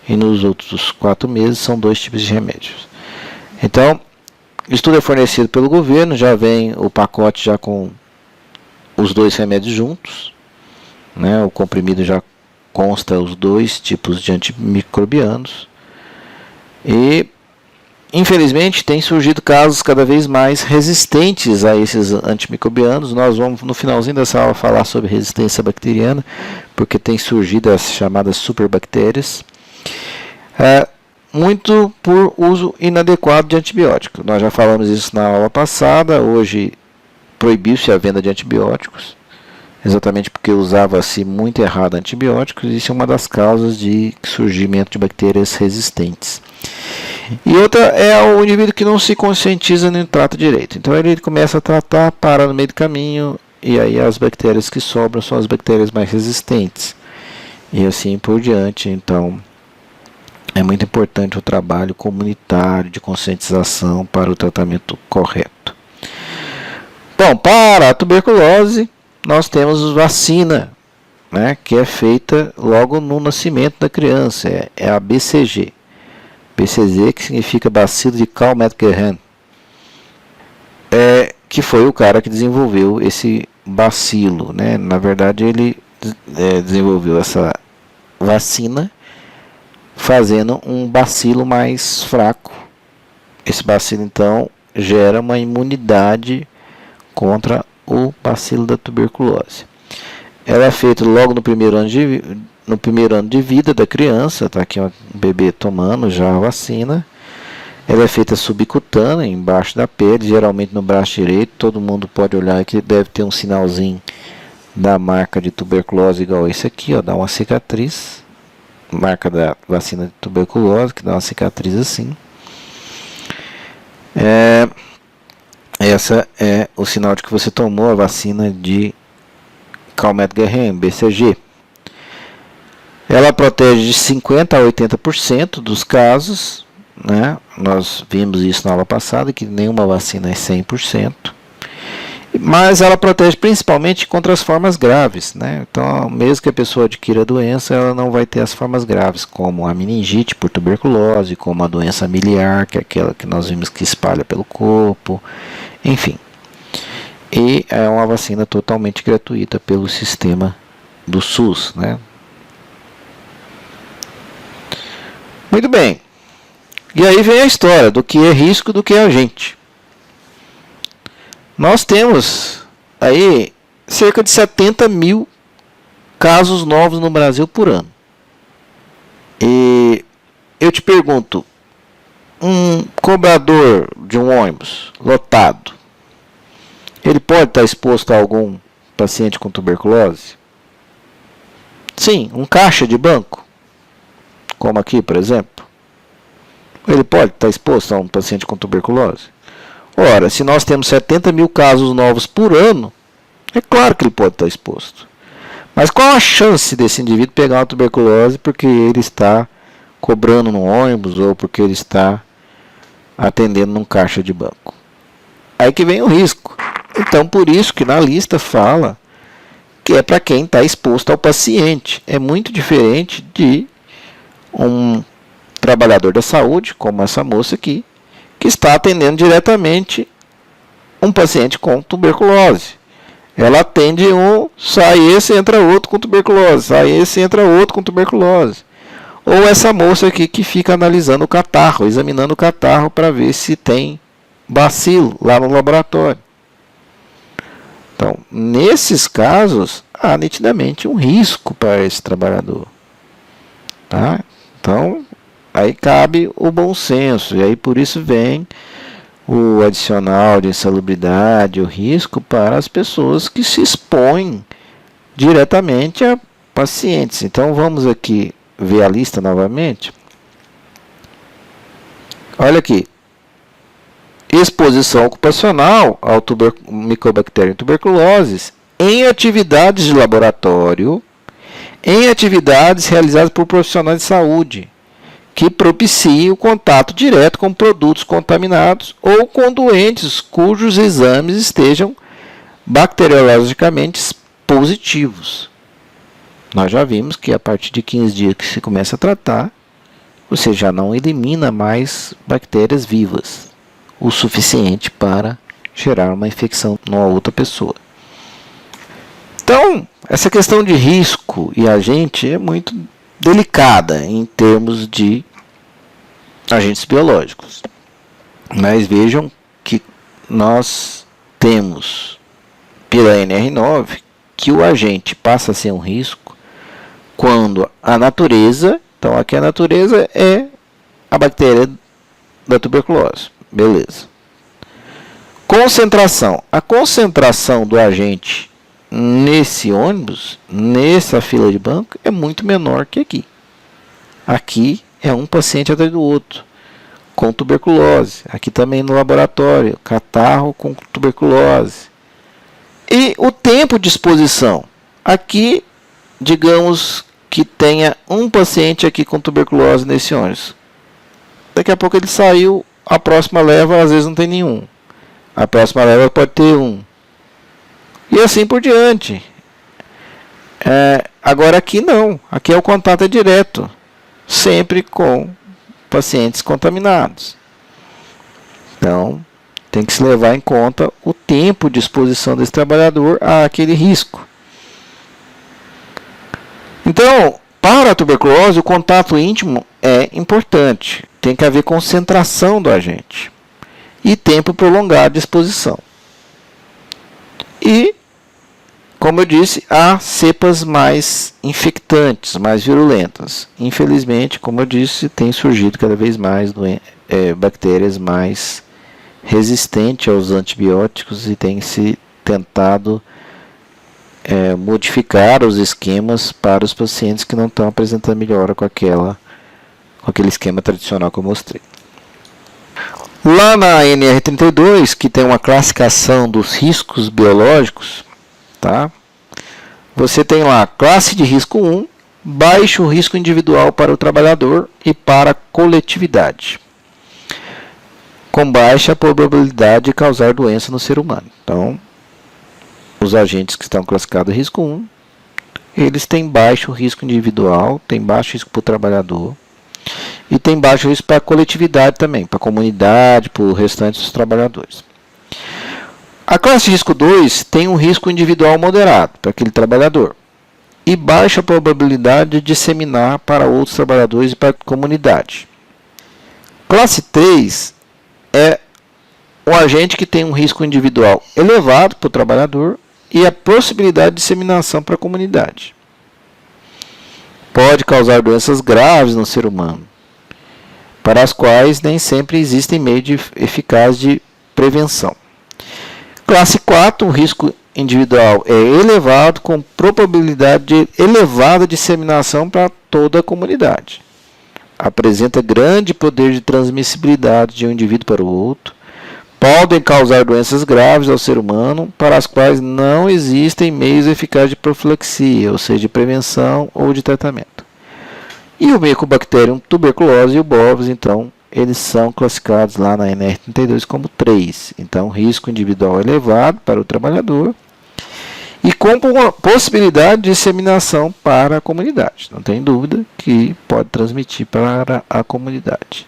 e nos outros 4 meses são 2 tipos de remédios. Então, isso tudo é fornecido pelo governo, já vem o pacote já com os 2 remédios juntos, né? O comprimido já consta os 2 tipos de antimicrobianos. E, infelizmente, tem surgido casos cada vez mais resistentes a esses antimicrobianos. Nós vamos, no finalzinho dessa aula, falar sobre resistência bacteriana, porque tem surgido as chamadas superbactérias, muito por uso inadequado de antibióticos. Nós já falamos isso na aula passada. Hoje, proibiu-se a venda de antibióticos, exatamente porque usava-se muito errado antibióticos. Isso é uma das causas de surgimento de bactérias resistentes. E outra é o indivíduo que não se conscientiza nem trata direito. Então ele começa a tratar, para no meio do caminho, e aí as bactérias que sobram são as bactérias mais resistentes. E assim por diante. Então é muito importante o trabalho comunitário de conscientização para o tratamento correto. Bom, para a tuberculose, nós temos vacina, né, que é feita logo no nascimento da criança, é a BCG. BCG, que significa bacilo de Calmette-Guerin, que foi o cara que desenvolveu esse bacilo, né? Na verdade, ele desenvolveu essa vacina fazendo um bacilo mais fraco. Esse bacilo, então, gera uma imunidade contra o bacilo da tuberculose. Ela é feita logo no primeiro ano de vida da criança. Está aqui um bebê tomando já a vacina. Ela é feita subcutânea, embaixo da pele, geralmente no braço direito. Todo mundo pode olhar que deve ter um sinalzinho da marca de tuberculose igual esse aqui, ó, dá uma cicatriz. Marca da vacina de tuberculose, que dá uma cicatriz assim. Essa é o sinal de que você tomou a vacina de Calmette-Guerin, BCG. Ela protege de 50% a 80% dos casos, né? Nós vimos isso na aula passada, que nenhuma vacina é 100%. Mas ela protege principalmente contra as formas graves, né? Então, mesmo que a pessoa adquira a doença, ela não vai ter as formas graves, como a meningite por tuberculose, como a doença miliar, que é aquela que nós vimos que espalha pelo corpo, enfim. E é uma vacina totalmente gratuita pelo sistema do SUS, né? Muito bem. E aí vem a história do que é risco e do que é agente. Nós temos aí cerca de 70 mil casos novos no Brasil por ano. E eu te pergunto, um cobrador de um ônibus lotado, ele pode estar exposto a algum paciente com tuberculose? Sim, um caixa de banco, como aqui, por exemplo, ele pode estar exposto a um paciente com tuberculose? Ora, se nós temos 70 mil casos novos por ano, é claro que ele pode estar exposto. Mas qual a chance desse indivíduo pegar uma tuberculose porque ele está cobrando no ônibus ou porque ele está atendendo num caixa de banco? Aí que vem o risco. Então, por isso que na lista fala que é para quem está exposto ao paciente. É muito diferente de um trabalhador da saúde, como essa moça aqui, que está atendendo diretamente um paciente com tuberculose. Ela atende um, sai esse, entra outro com tuberculose, sai esse, entra outro com tuberculose. Ou essa moça aqui que fica analisando o catarro, examinando o catarro para ver se tem bacilo lá no laboratório. Então, nesses casos, há nitidamente um risco para esse trabalhador. Tá? Então, aí cabe o bom senso, e aí por isso vem o adicional de insalubridade, o risco para as pessoas que se expõem diretamente a pacientes. Então, vamos aqui ver a lista novamente. Olha aqui. Exposição ocupacional ao Mycobacterium tuberculosis em atividades de laboratório, em atividades realizadas por profissionais de saúde, que propiciem o contato direto com produtos contaminados ou com doentes cujos exames estejam bacteriologicamente positivos. Nós já vimos que a partir de 15 dias que se começa a tratar, você já não elimina mais bactérias vivas o suficiente para gerar uma infecção numa outra pessoa. Então, essa questão de risco e agente é muito delicada em termos de agentes biológicos. Mas vejam que nós temos pela NR9 que o agente passa a ser um risco quando a natureza, então aqui a natureza é a bactéria da tuberculose. Beleza. Concentração. A concentração do agente nesse ônibus, nessa fila de banco, é muito menor que aqui. Aqui é um paciente atrás do outro, com tuberculose. Aqui também no laboratório, catarro com tuberculose. E o tempo de exposição. Aqui, digamos que tenha um paciente aqui com tuberculose nesse ônibus. Daqui a pouco ele saiu, a próxima leva às vezes não tem nenhum. A próxima leva pode ter um. E assim por diante. Agora aqui não. Aqui o contato é direto. Sempre com pacientes contaminados. Então, tem que se levar em conta o tempo de exposição desse trabalhador àquele risco. Então, para a tuberculose, o contato íntimo é importante. Tem que haver concentração do agente. E tempo prolongado de exposição. E, como eu disse, há cepas mais infectantes, mais virulentas. Infelizmente, como eu disse, tem surgido cada vez mais bactérias mais resistentes aos antibióticos e tem se tentado modificar os esquemas para os pacientes que não estão apresentando melhora com aquele esquema tradicional que eu mostrei. Lá na NR32, que tem uma classificação dos riscos biológicos, tá? Você tem lá classe de risco 1, baixo risco individual para o trabalhador e para a coletividade, com baixa probabilidade de causar doença no ser humano. Então, os agentes que estão classificados em risco 1, eles têm baixo risco individual, têm baixo risco para o trabalhador, e tem baixo risco para a coletividade também, para a comunidade, para o restante dos trabalhadores. A classe de risco 2 tem um risco individual moderado para aquele trabalhador. e baixa probabilidade de disseminar para outros trabalhadores e para a comunidade. Classe 3 é o agente que tem um risco individual elevado para o trabalhador e a possibilidade de disseminação para a comunidade. Pode causar doenças graves no ser humano, para as quais nem sempre existem meios eficazes de prevenção. Classe 4, o risco individual é elevado, com probabilidade de elevada disseminação para toda a comunidade. Apresenta grande poder de transmissibilidade de um indivíduo para o outro. Podem causar doenças graves ao ser humano, para as quais não existem meios eficazes de profilaxia, ou seja, de prevenção ou de tratamento. E o Mycobacterium tuberculose e o bovis, então, eles são classificados lá na NR32 como 3. Então, risco individual elevado para o trabalhador e com possibilidade de disseminação para a comunidade. Não tem dúvida que pode transmitir para a comunidade.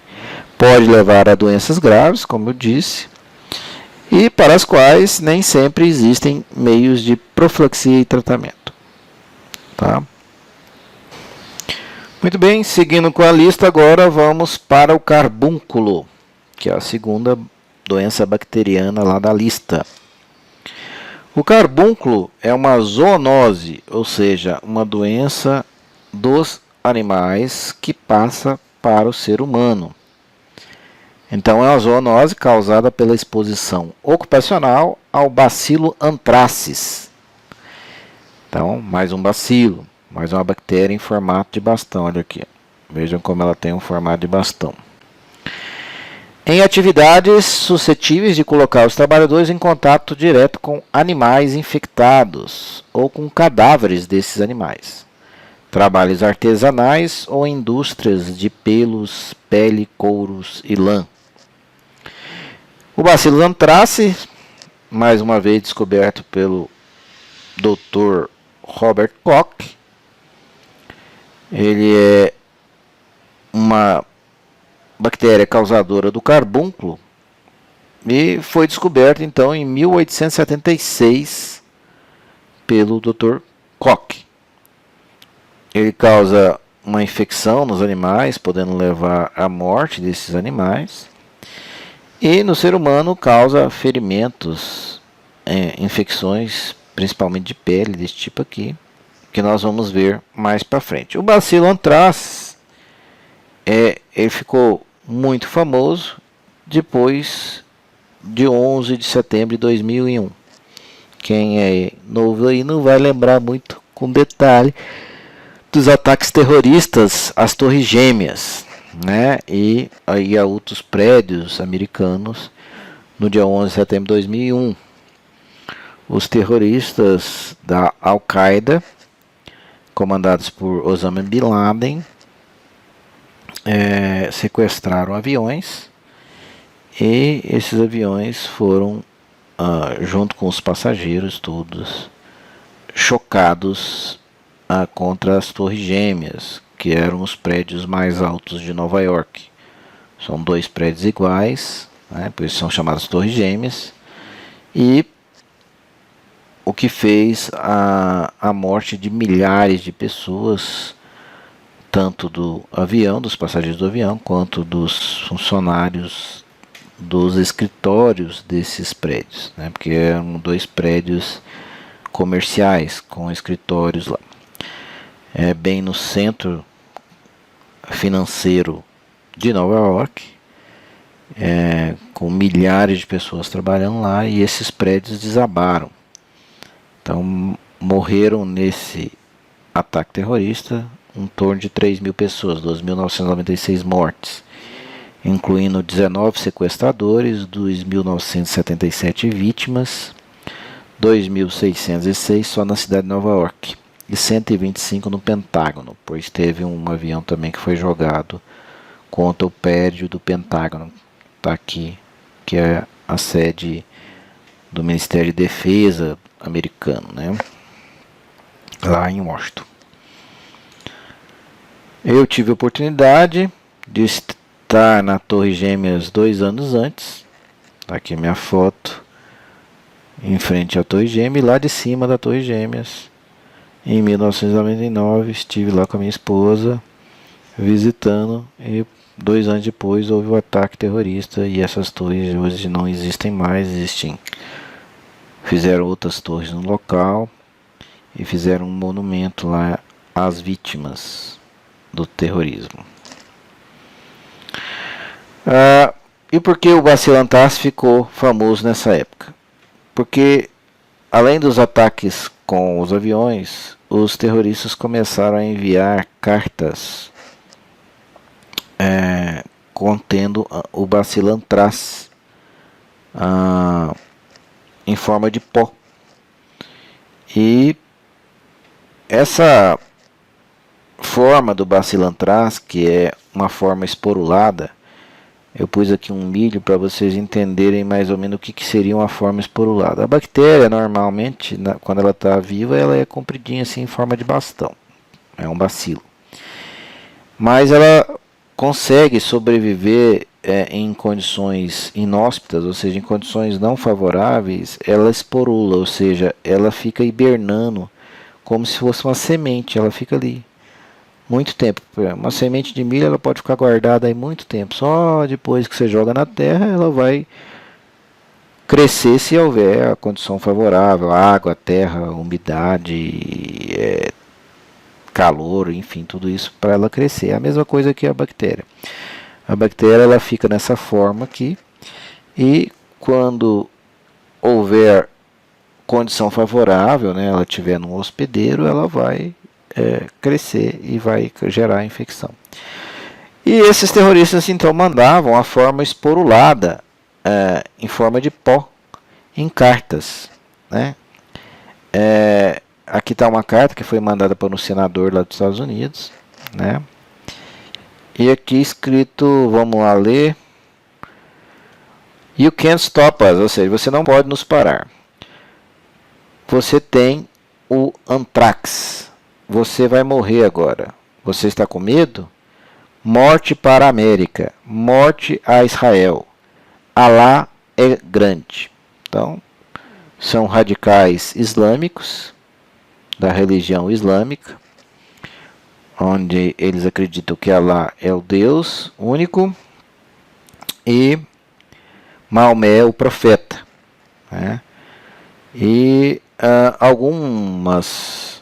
Pode levar a doenças graves, como eu disse, e para as quais nem sempre existem meios de profilaxia e tratamento. Tá? Muito bem, seguindo com a lista, agora vamos para o carbúnculo, que é a segunda doença bacteriana lá da lista. O carbúnculo é uma zoonose, ou seja, uma doença dos animais que passa para o ser humano. Então, é uma zoonose causada pela exposição ocupacional ao bacilo anthracis. Então, mais um bacilo, mais uma bactéria em formato de bastão. Olha aqui, vejam como ela tem um formato de bastão. Em atividades suscetíveis de colocar os trabalhadores em contato direto com animais infectados ou com cadáveres desses animais. Trabalhos artesanais ou indústrias de pelos, pele, couros e lã. O bacillus anthracis, mais uma vez descoberto pelo Dr. Robert Koch, ele é uma bactéria causadora do carbúnculo e foi descoberto então em 1876 pelo Dr. Koch. Ele causa uma infecção nos animais, podendo levar à morte desses animais, e no ser humano causa ferimentos, infecções, principalmente de pele, desse tipo aqui, que nós vamos ver mais para frente. O bacilo anthracis, ele ficou muito famoso depois de 11 de setembro de 2001. Quem é novo aí não vai lembrar muito com detalhe dos ataques terroristas às Torres Gêmeas, né? E aí a outros prédios americanos no dia 11 de setembro de 2001. Os terroristas da Al-Qaeda, comandados por Osama Bin Laden, sequestraram aviões, e esses aviões foram, junto com os passageiros todos, chocados contra as Torres Gêmeas, que eram os prédios mais altos de Nova York. São dois prédios iguais, né, por isso são chamadas Torres Gêmeas, e o que fez a morte de milhares de pessoas, tanto do avião, dos passageiros do avião, quanto dos funcionários dos escritórios desses prédios, né, porque eram dois prédios comerciais com escritórios lá. Bem no centro financeiro de Nova York, com milhares de pessoas trabalhando lá, e esses prédios desabaram. Então morreram nesse ataque terrorista em torno de 3.000 pessoas, 2.996 mortes, incluindo 19 sequestradores, 2.977 vítimas, 2.606 só na cidade de Nova York e 125 no Pentágono, pois teve um avião também que foi jogado contra o prédio do Pentágono, tá aqui, que é a sede do Ministério de Defesa americano, né? Lá em Washington. Eu tive a oportunidade de estar na Torre Gêmeas 2 anos antes. Tá aqui minha foto em frente à Torre Gêmea, e lá de cima da Torre Gêmeas Em 1999 estive lá com a minha esposa visitando e 2 anos depois houve o ataque terrorista e essas torres hoje não existem mais, fizeram outras torres no local e fizeram um monumento lá às vítimas do terrorismo. E por que o Basilantas ficou famoso nessa época? Porque além dos ataques com os aviões, os terroristas começaram a enviar cartas contendo o Bacilantras em forma de pó. E essa forma do Bacilantras, que é uma forma esporulada, eu pus aqui um milho para vocês entenderem mais ou menos o que seria uma forma esporulada. A bactéria, normalmente, quando ela está viva, ela é compridinha assim em forma de bastão. É um bacilo. Mas ela consegue sobreviver em condições inóspitas, ou seja, em condições não favoráveis, ela esporula, ou seja, ela fica hibernando como se fosse uma semente, ela fica ali muito tempo. Uma semente de milho ela pode ficar guardada aí muito tempo. Só depois que você joga na terra ela vai crescer se houver a condição favorável, água, terra, umidade, calor, enfim, tudo isso para ela crescer. É a mesma coisa que a bactéria. A bactéria ela fica nessa forma aqui e quando houver condição favorável, né, ela estiver num hospedeiro, ela vai crescer e vai gerar infecção. E esses terroristas então mandavam a forma esporulada em forma de pó em cartas, né? Aqui está uma carta que foi mandada para um senador lá dos Estados Unidos, né? E aqui escrito, vamos lá ler: You can't stop us, ou seja, você não pode nos parar. Você tem o antrax. Você vai morrer agora. Você está com medo? Morte para a América. Morte a Israel. Alá é grande. Então, são radicais islâmicos, da religião islâmica, onde eles acreditam que Alá é o Deus único e Maomé é o profeta, né? E algumas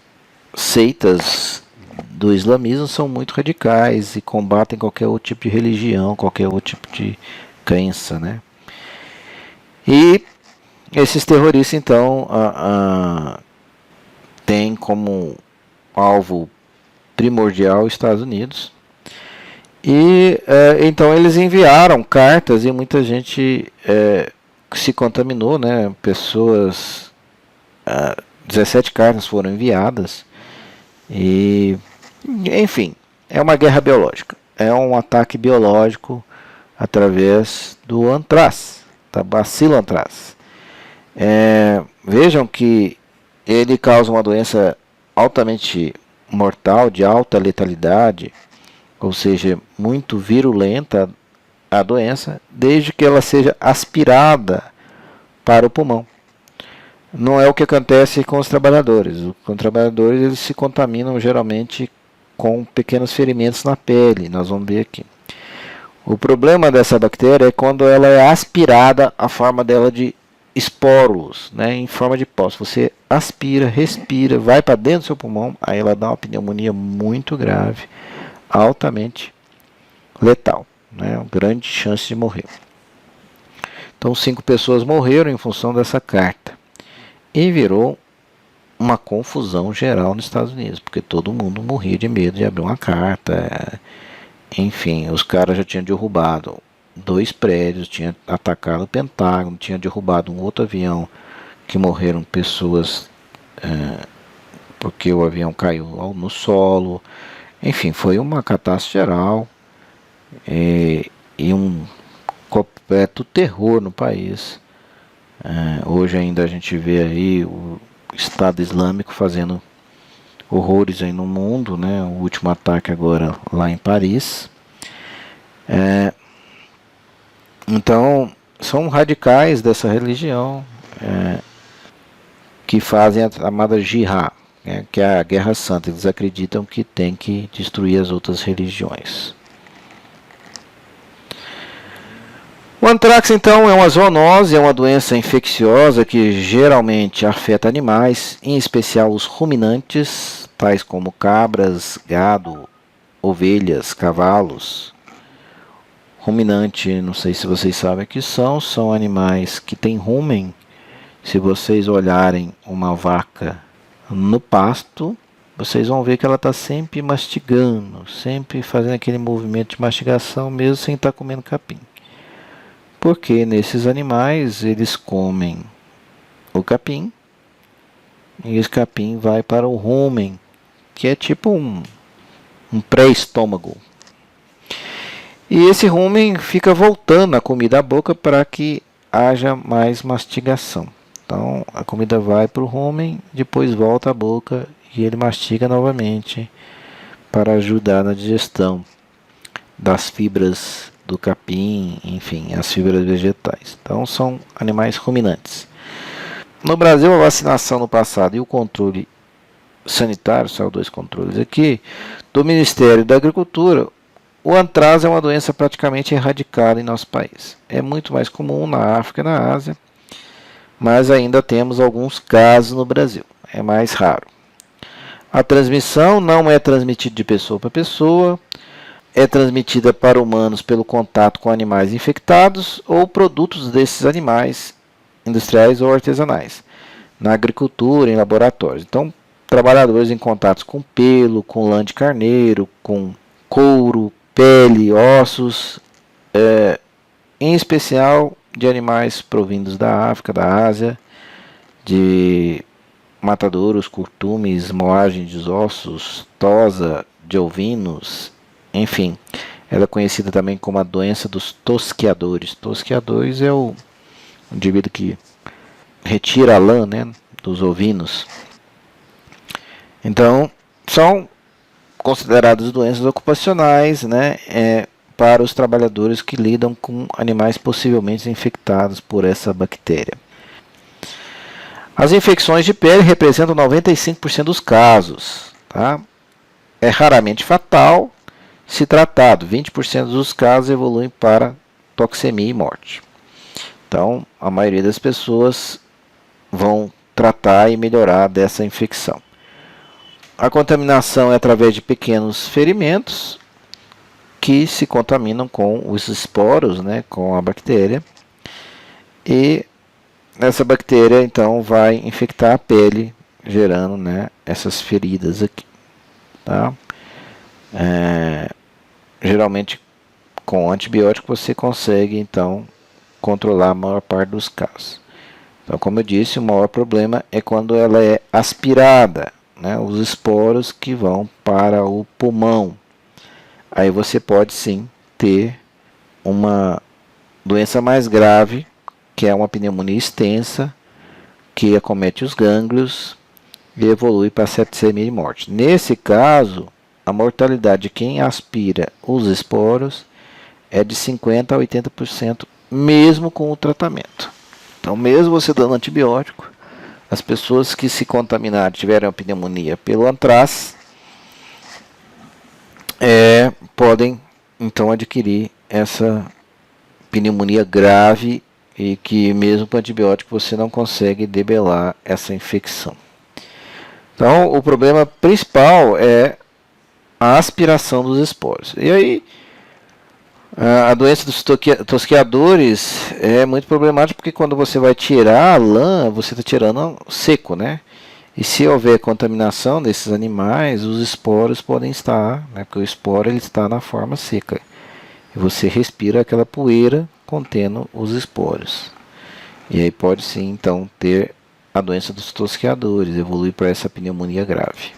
seitas do islamismo são muito radicais e combatem qualquer outro tipo de religião, qualquer outro tipo de crença, né? E esses terroristas então têm como alvo primordial os Estados Unidos e então eles enviaram cartas e muita gente se contaminou, né? Pessoas, 17 cartas foram enviadas. E, enfim, é uma guerra biológica, é um ataque biológico através do antrax, da Bacilantras. Vejam que ele causa uma doença altamente mortal, de alta letalidade, ou seja, muito virulenta a doença, desde que ela seja aspirada para o pulmão. Não é o que acontece com os trabalhadores. Com os trabalhadores eles se contaminam geralmente com pequenos ferimentos na pele. Nós vamos ver aqui. O problema dessa bactéria é quando ela é aspirada, a forma dela de esporos, né, em forma de pó. Se você aspira, respira, vai para dentro do seu pulmão, aí ela dá uma pneumonia muito grave, altamente letal, né, uma grande chance de morrer. Então 5 pessoas morreram em função dessa carta. E virou uma confusão geral nos Estados Unidos, porque todo mundo morria de medo de abrir uma carta. Enfim, os caras já tinham derrubado 2 prédios, tinham atacado o Pentágono, tinham derrubado um outro avião que morreram pessoas porque o avião caiu no solo. Enfim, foi uma catástrofe geral e um completo terror no país. Hoje ainda a gente vê aí o Estado Islâmico fazendo horrores aí no mundo, né? O último ataque agora lá em Paris. Então são radicais dessa religião que fazem a chamada jihad, né, que é a Guerra Santa. Eles acreditam que tem que destruir as outras religiões. O antrax, então, é uma zoonose, é uma doença infecciosa que geralmente afeta animais, em especial os ruminantes, tais como cabras, gado, ovelhas, cavalos. Ruminante, não sei se vocês sabem o que são animais que têm rumen. Se vocês olharem uma vaca no pasto, vocês vão ver que ela está sempre mastigando, sempre fazendo aquele movimento de mastigação, mesmo sem estar comendo capim. Porque nesses animais eles comem o capim e esse capim vai para o rumen, que é tipo um pré-estômago. E esse rumen fica voltando a comida à boca para que haja mais mastigação. Então a comida vai para o rumen, depois volta à boca e ele mastiga novamente para ajudar na digestão das fibras do capim, enfim, as fibras vegetais. Então são animais ruminantes. No Brasil, a vacinação no passado e o controle sanitário, são dois controles aqui, do Ministério da Agricultura, o antraz é uma doença praticamente erradicada em nosso país. É muito mais comum na África e na Ásia, mas ainda temos alguns casos no Brasil. É mais raro. A transmissão não é transmitida de pessoa para pessoa, é transmitida para humanos pelo contato com animais infectados ou produtos desses animais industriais ou artesanais, na agricultura, em laboratórios. Então, trabalhadores em contatos com pelo, com lã de carneiro, com couro, pele, ossos, em especial de animais provindos da África, da Ásia, de matadouros, curtumes, moagem de ossos, tosa de ovinos, enfim. Ela é conhecida também como a doença dos tosqueadores. Tosqueadores é o indivíduo que retira a lã, né, dos ovinos. Então, são consideradas doenças ocupacionais, né, para os trabalhadores que lidam com animais possivelmente infectados por essa bactéria. As infecções de pele representam 95% dos casos. Tá? É raramente fatal se tratado. 20% dos casos evoluem para toxemia e morte. Então, a maioria das pessoas vão tratar e melhorar dessa infecção. A contaminação é através de pequenos ferimentos que se contaminam com os esporos, né, com a bactéria. E essa bactéria, então, vai infectar a pele, gerando, né, essas feridas aqui. Tá? Geralmente, com antibiótico, você consegue, então, controlar a maior parte dos casos. Então, como eu disse, o maior problema é quando ela é aspirada, né, os esporos que vão para o pulmão. Aí você pode sim ter uma doença mais grave, que é uma pneumonia extensa, que acomete os gânglios e evolui para septicemia e morte. Nesse caso, a mortalidade de quem aspira os esporos é de 50% a 80%, mesmo com o tratamento. Então, mesmo você dando antibiótico, as pessoas que se contaminaram tiveram a pneumonia pelo antraz, podem então adquirir essa pneumonia grave e que mesmo com antibiótico você não consegue debelar essa infecção. Então, o problema principal é a aspiração dos esporos. E aí, a doença dos tosqueadores é muito problemática porque quando você vai tirar a lã, você está tirando seco, né? E se houver contaminação desses animais, os esporos podem estar, né? Porque o esporo ele está na forma seca. E você respira aquela poeira contendo os esporos. E aí pode sim, então, ter a doença dos tosqueadores, evoluir para essa pneumonia grave.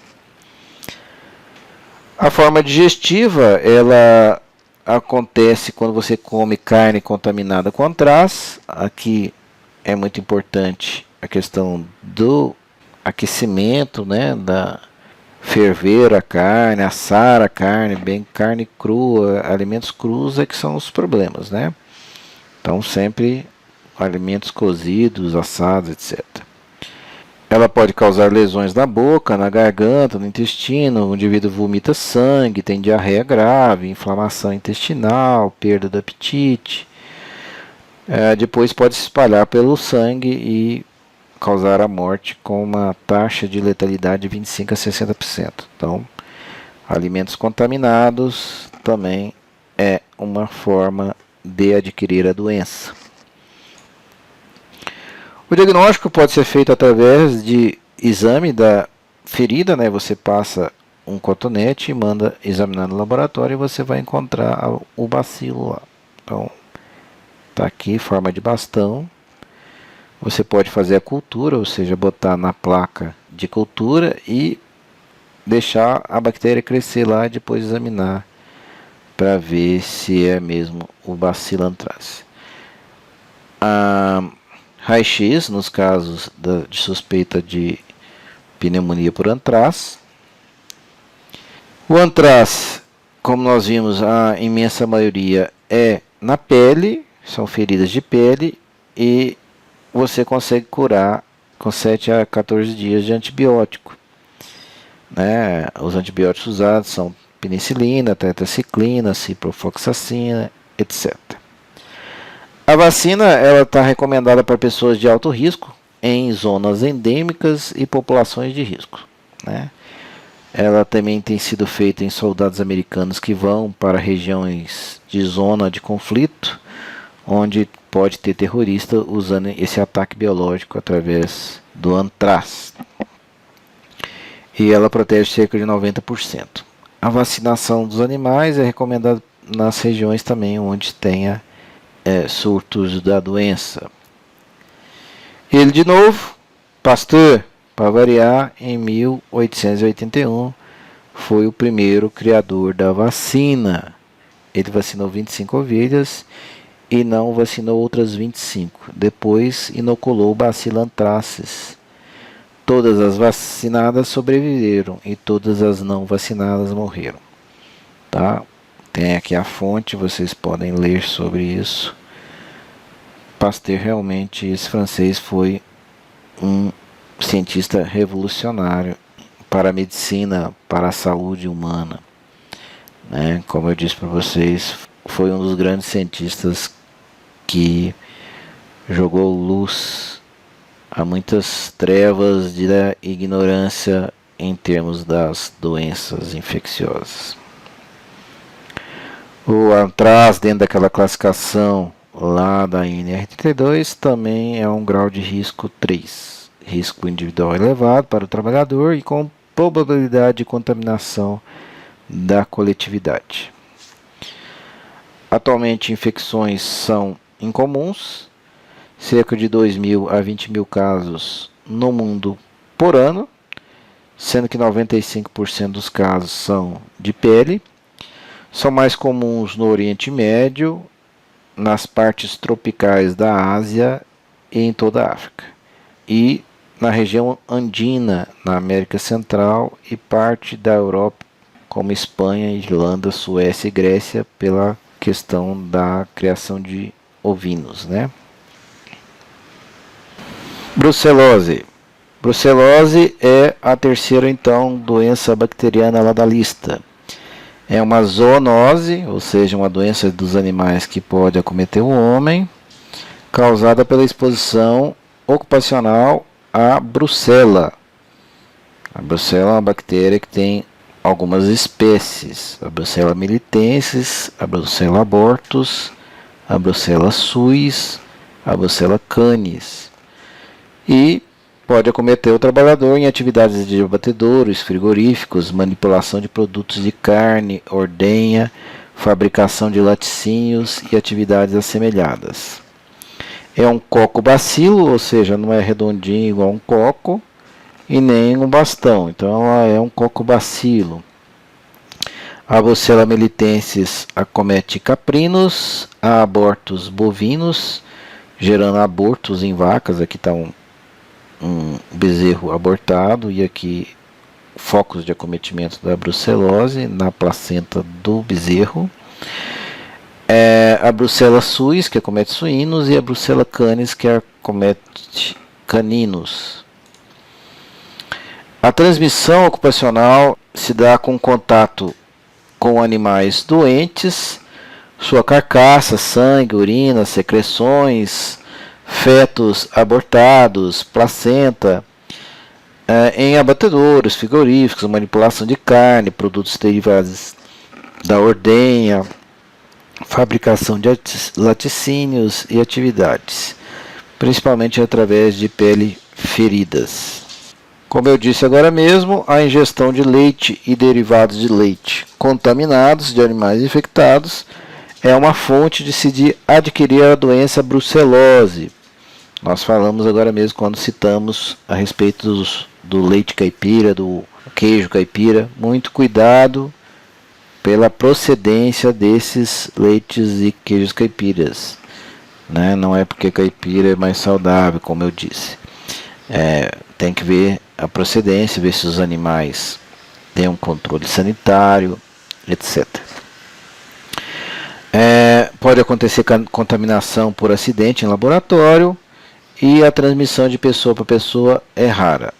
A forma digestiva, ela acontece quando você come carne contaminada com antraz. Aqui é muito importante a questão do aquecimento, né, da ferver a carne, assar a carne, bem carne crua, alimentos crus é que são os problemas, né? Então sempre alimentos cozidos, assados, etc. Ela pode causar lesões na boca, na garganta, no intestino. O indivíduo vomita sangue, tem diarreia grave, inflamação intestinal, perda do apetite. Depois pode se espalhar pelo sangue e causar a morte com uma taxa de letalidade de 25 a 60%. Então, alimentos contaminados também é uma forma de adquirir a doença. O diagnóstico pode ser feito através de exame da ferida, né? Você passa um cotonete e manda examinar no laboratório e você vai encontrar o bacilo lá. Então, tá aqui, forma de bastão. Você pode fazer a cultura, ou seja, botar na placa de cultura e deixar a bactéria crescer lá e depois examinar para ver se é mesmo o bacilo anthracis. Raio-X nos casos de suspeita de pneumonia por antraz. O antraz, como nós vimos, a imensa maioria é na pele, são feridas de pele, e você consegue curar com 7 a 14 dias de antibiótico. Os antibióticos usados são penicilina, tetraciclina, ciprofloxacina, etc. A vacina ela está recomendada para pessoas de alto risco em zonas endêmicas e populações de risco. Ela também tem sido feita em soldados americanos que vão para regiões de zona de conflito, onde pode ter terrorista usando esse ataque biológico através do antraz. E ela protege cerca de 90%. A vacinação dos animais é recomendada nas regiões também onde tenha surtos da doença. Ele de novo, Pasteur, para variar, em 1881, foi o primeiro criador da vacina. Ele vacinou 25 ovelhas e não vacinou outras 25. Depois inoculou o bacilo anthracis. Todas as vacinadas sobreviveram e todas as não vacinadas morreram. Tá? Tem aqui a fonte, vocês podem ler sobre isso. Pasteur realmente, esse francês, foi um cientista revolucionário para a medicina, para a saúde humana. Como eu disse para vocês, foi um dos grandes cientistas que jogou luz a muitas trevas da ignorância em termos das doenças infecciosas. O antraz, dentro daquela classificação lá da NR32, também é um grau de risco 3. Risco individual elevado para o trabalhador e com probabilidade de contaminação da coletividade. Atualmente, infecções são incomuns, cerca de 2.000 a 20.000 casos no mundo por ano, sendo que 95% dos casos são de pele. São mais comuns no Oriente Médio, nas partes tropicais da Ásia e em toda a África. E na região andina, na América Central e parte da Europa, como Espanha, Irlanda, Suécia e Grécia, pela questão da criação de ovinos. Brucelose. Brucelose é a terceira, então, doença bacteriana lá da lista. É uma zoonose, ou seja, uma doença dos animais que pode acometer o homem, causada pela exposição ocupacional à brucela. A brucela é uma bactéria que tem algumas espécies: a Brucella militensis, a Brucella abortus, a Brucella suis, a Brucella canis. E pode acometer o trabalhador em atividades de abatedouros, frigoríficos, manipulação de produtos de carne, ordenha, fabricação de laticínios e atividades assemelhadas. É um cocobacilo, ou seja, não é redondinho igual um coco, e nem um bastão, então ela é um cocobacilo. A Brucella militensis acomete caprinos, a abortos bovinos, gerando abortos em vacas. Aqui está um bezerro abortado e aqui focos de acometimento da brucelose na placenta do bezerro. A Brucella suis, que acomete suínos, e a Brucella canis, que acomete caninos. A transmissão ocupacional se dá com contato com animais doentes, sua carcaça, sangue, urina, secreções, fetos abortados, placenta, em abatedouros, frigoríficos, manipulação de carne, produtos derivados da ordenha, fabricação de laticínios e atividades, principalmente através de pele feridas. Como eu disse agora mesmo, a ingestão de leite e derivados de leite contaminados de animais infectados é uma fonte de se adquirir a doença brucelose. Nós falamos agora mesmo quando citamos a respeito do leite caipira, do queijo caipira. Muito cuidado pela procedência desses leites e queijos caipiras, né? Não é porque caipira é mais saudável, como eu disse. Tem que ver a procedência, ver se os animais têm um controle sanitário, etc. Pode acontecer contaminação por acidente em laboratório e a transmissão de pessoa para pessoa é rara.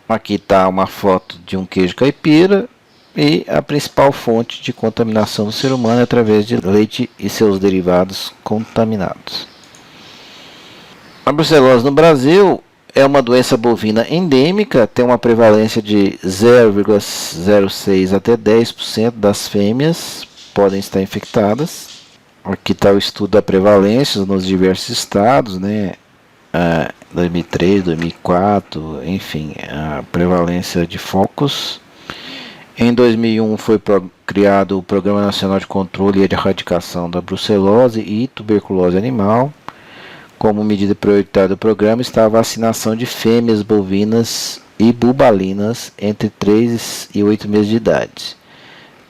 Aqui está uma foto de um queijo caipira e a principal fonte de contaminação do ser humano é através de leite e seus derivados contaminados. A brucelose no Brasil é uma doença bovina endêmica, tem uma prevalência de 0,06 até 10% das fêmeas podem estar infectadas. Aqui está o estudo da prevalência nos diversos estados, né? 2003, 2004, enfim, a prevalência de focos. Em 2001 foi criado o Programa Nacional de Controle e Erradicação da Brucelose e Tuberculose Animal. Como medida prioritária do programa está a vacinação de fêmeas bovinas e bubalinas entre 3 e 8 meses de idade.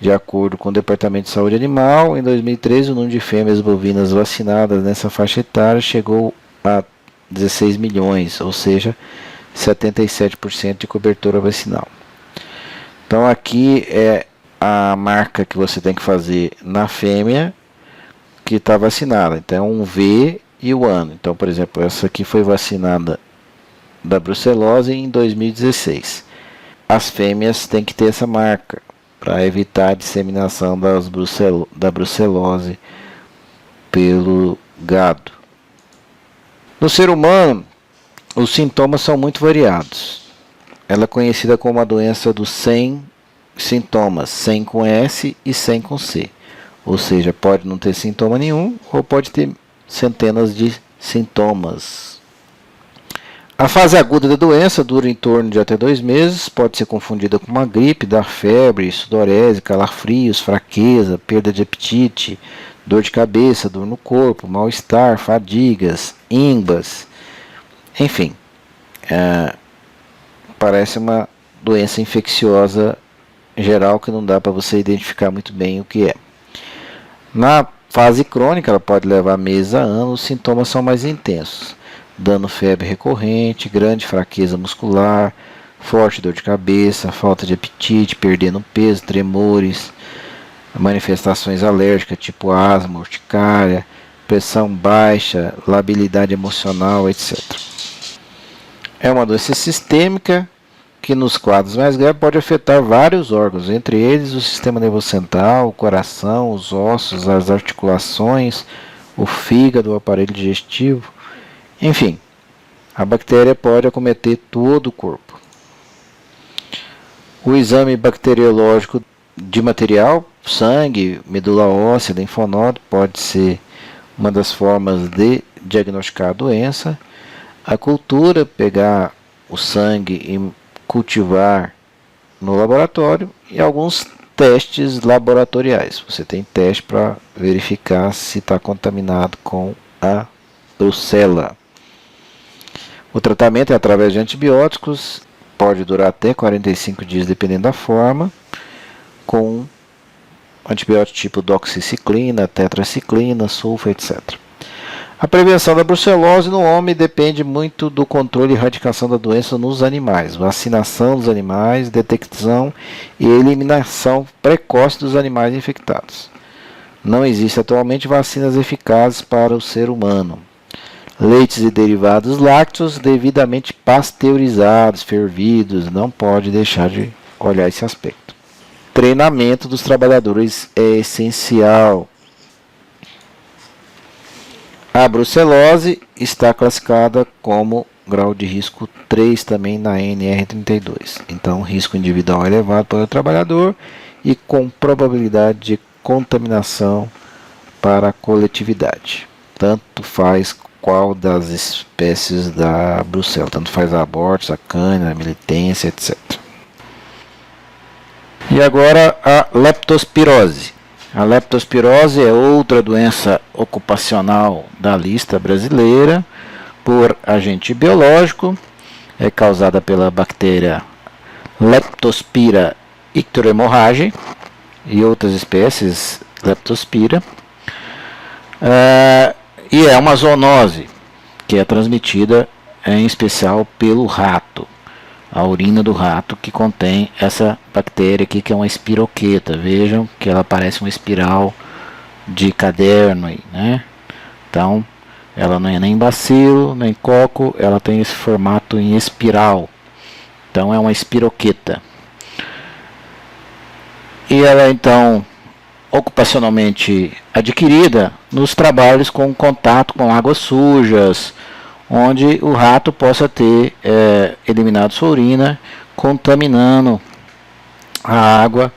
De acordo com o Departamento de Saúde Animal, em 2013 o número de fêmeas bovinas vacinadas nessa faixa etária chegou a 16 milhões, ou seja, 77% de cobertura vacinal. Então aqui é a marca que você tem que fazer na fêmea que está vacinada. Então um V e o ano. Então, por exemplo, essa aqui foi vacinada da brucelose em 2016. As fêmeas têm que ter essa marca para evitar a disseminação da brucelose pelo gado. No ser humano, os sintomas são muito variados. Ela é conhecida como a doença dos 100 sintomas, 100 com S e 100 com C. Ou seja, pode não ter sintoma nenhum ou pode ter centenas de sintomas. A fase aguda da doença dura em torno de até 2 meses, pode ser confundida com uma gripe, dar febre, sudorese, calafrios, fraqueza, perda de apetite, dor de cabeça, dor no corpo, mal-estar, fadigas, ímbas, enfim, parece uma doença infecciosa geral que não dá para você identificar muito bem o que é. Na fase crônica, ela pode levar meses a anos, os sintomas são mais intensos, dando febre recorrente, grande fraqueza muscular, forte dor de cabeça, falta de apetite, perdendo peso, tremores, manifestações alérgicas tipo asma, urticária, pressão baixa, labilidade emocional, etc. É uma doença sistêmica que nos quadros mais graves pode afetar vários órgãos, entre eles o sistema nervoso central, o coração, os ossos, as articulações, o fígado, o aparelho digestivo, enfim, a bactéria pode acometer todo o corpo. O exame bacteriológico de material, sangue, medula óssea, linfonodo, pode ser uma das formas de diagnosticar a doença. A cultura, pegar o sangue e cultivar no laboratório, e alguns testes laboratoriais. Você tem teste para verificar se está contaminado com a brucela. O tratamento é através de antibióticos, pode durar até 45 dias dependendo da forma, com antibiótico tipo doxiciclina, tetraciclina, sulfa, etc. A prevenção da brucelose no homem depende muito do controle e erradicação da doença nos animais, vacinação dos animais, detecção e eliminação precoce dos animais infectados. Não existe atualmente vacinas eficazes para o ser humano. Leites e derivados lácteos devidamente pasteurizados, fervidos, não pode deixar de olhar esse aspecto. Treinamento dos trabalhadores é essencial. A brucelose está classificada como grau de risco 3 também na NR32. Então, risco individual elevado para o trabalhador e com probabilidade de contaminação para a coletividade. Tanto faz qual das espécies da brucela, tanto faz a abortos, a cânhamo, a militência, etc. E agora a leptospirose. A leptospirose é outra doença ocupacional da lista brasileira por agente biológico, é causada pela bactéria Leptospira icterohemorragiae e outras espécies Leptospira. E é uma zoonose que é transmitida em especial pelo rato, a urina do rato que contém essa bactéria aqui que é uma espiroqueta. Vejam que ela parece uma espiral de caderno aí, né? Então ela não é nem bacilo, nem coco, ela tem esse formato em espiral. Então é uma espiroqueta. E ela então ocupacionalmente adquirida nos trabalhos com contato com águas sujas, onde o rato possa ter eliminado sua urina, contaminando a água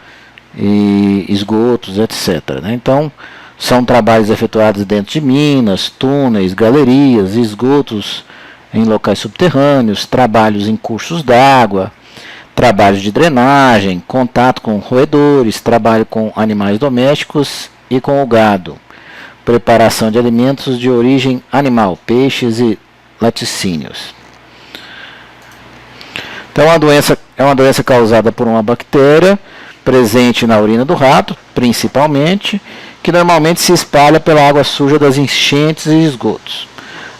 e esgotos, etc. Né? Então, são trabalhos efetuados dentro de minas, túneis, galerias, esgotos em locais subterrâneos, trabalhos em cursos d'água, trabalhos de drenagem, contato com roedores, trabalho com animais domésticos e com o gado, preparação de alimentos de origem animal, peixes e laticínios. Então, a doença é uma doença causada por uma bactéria presente na urina do rato, principalmente, que normalmente se espalha pela água suja das enchentes e esgotos.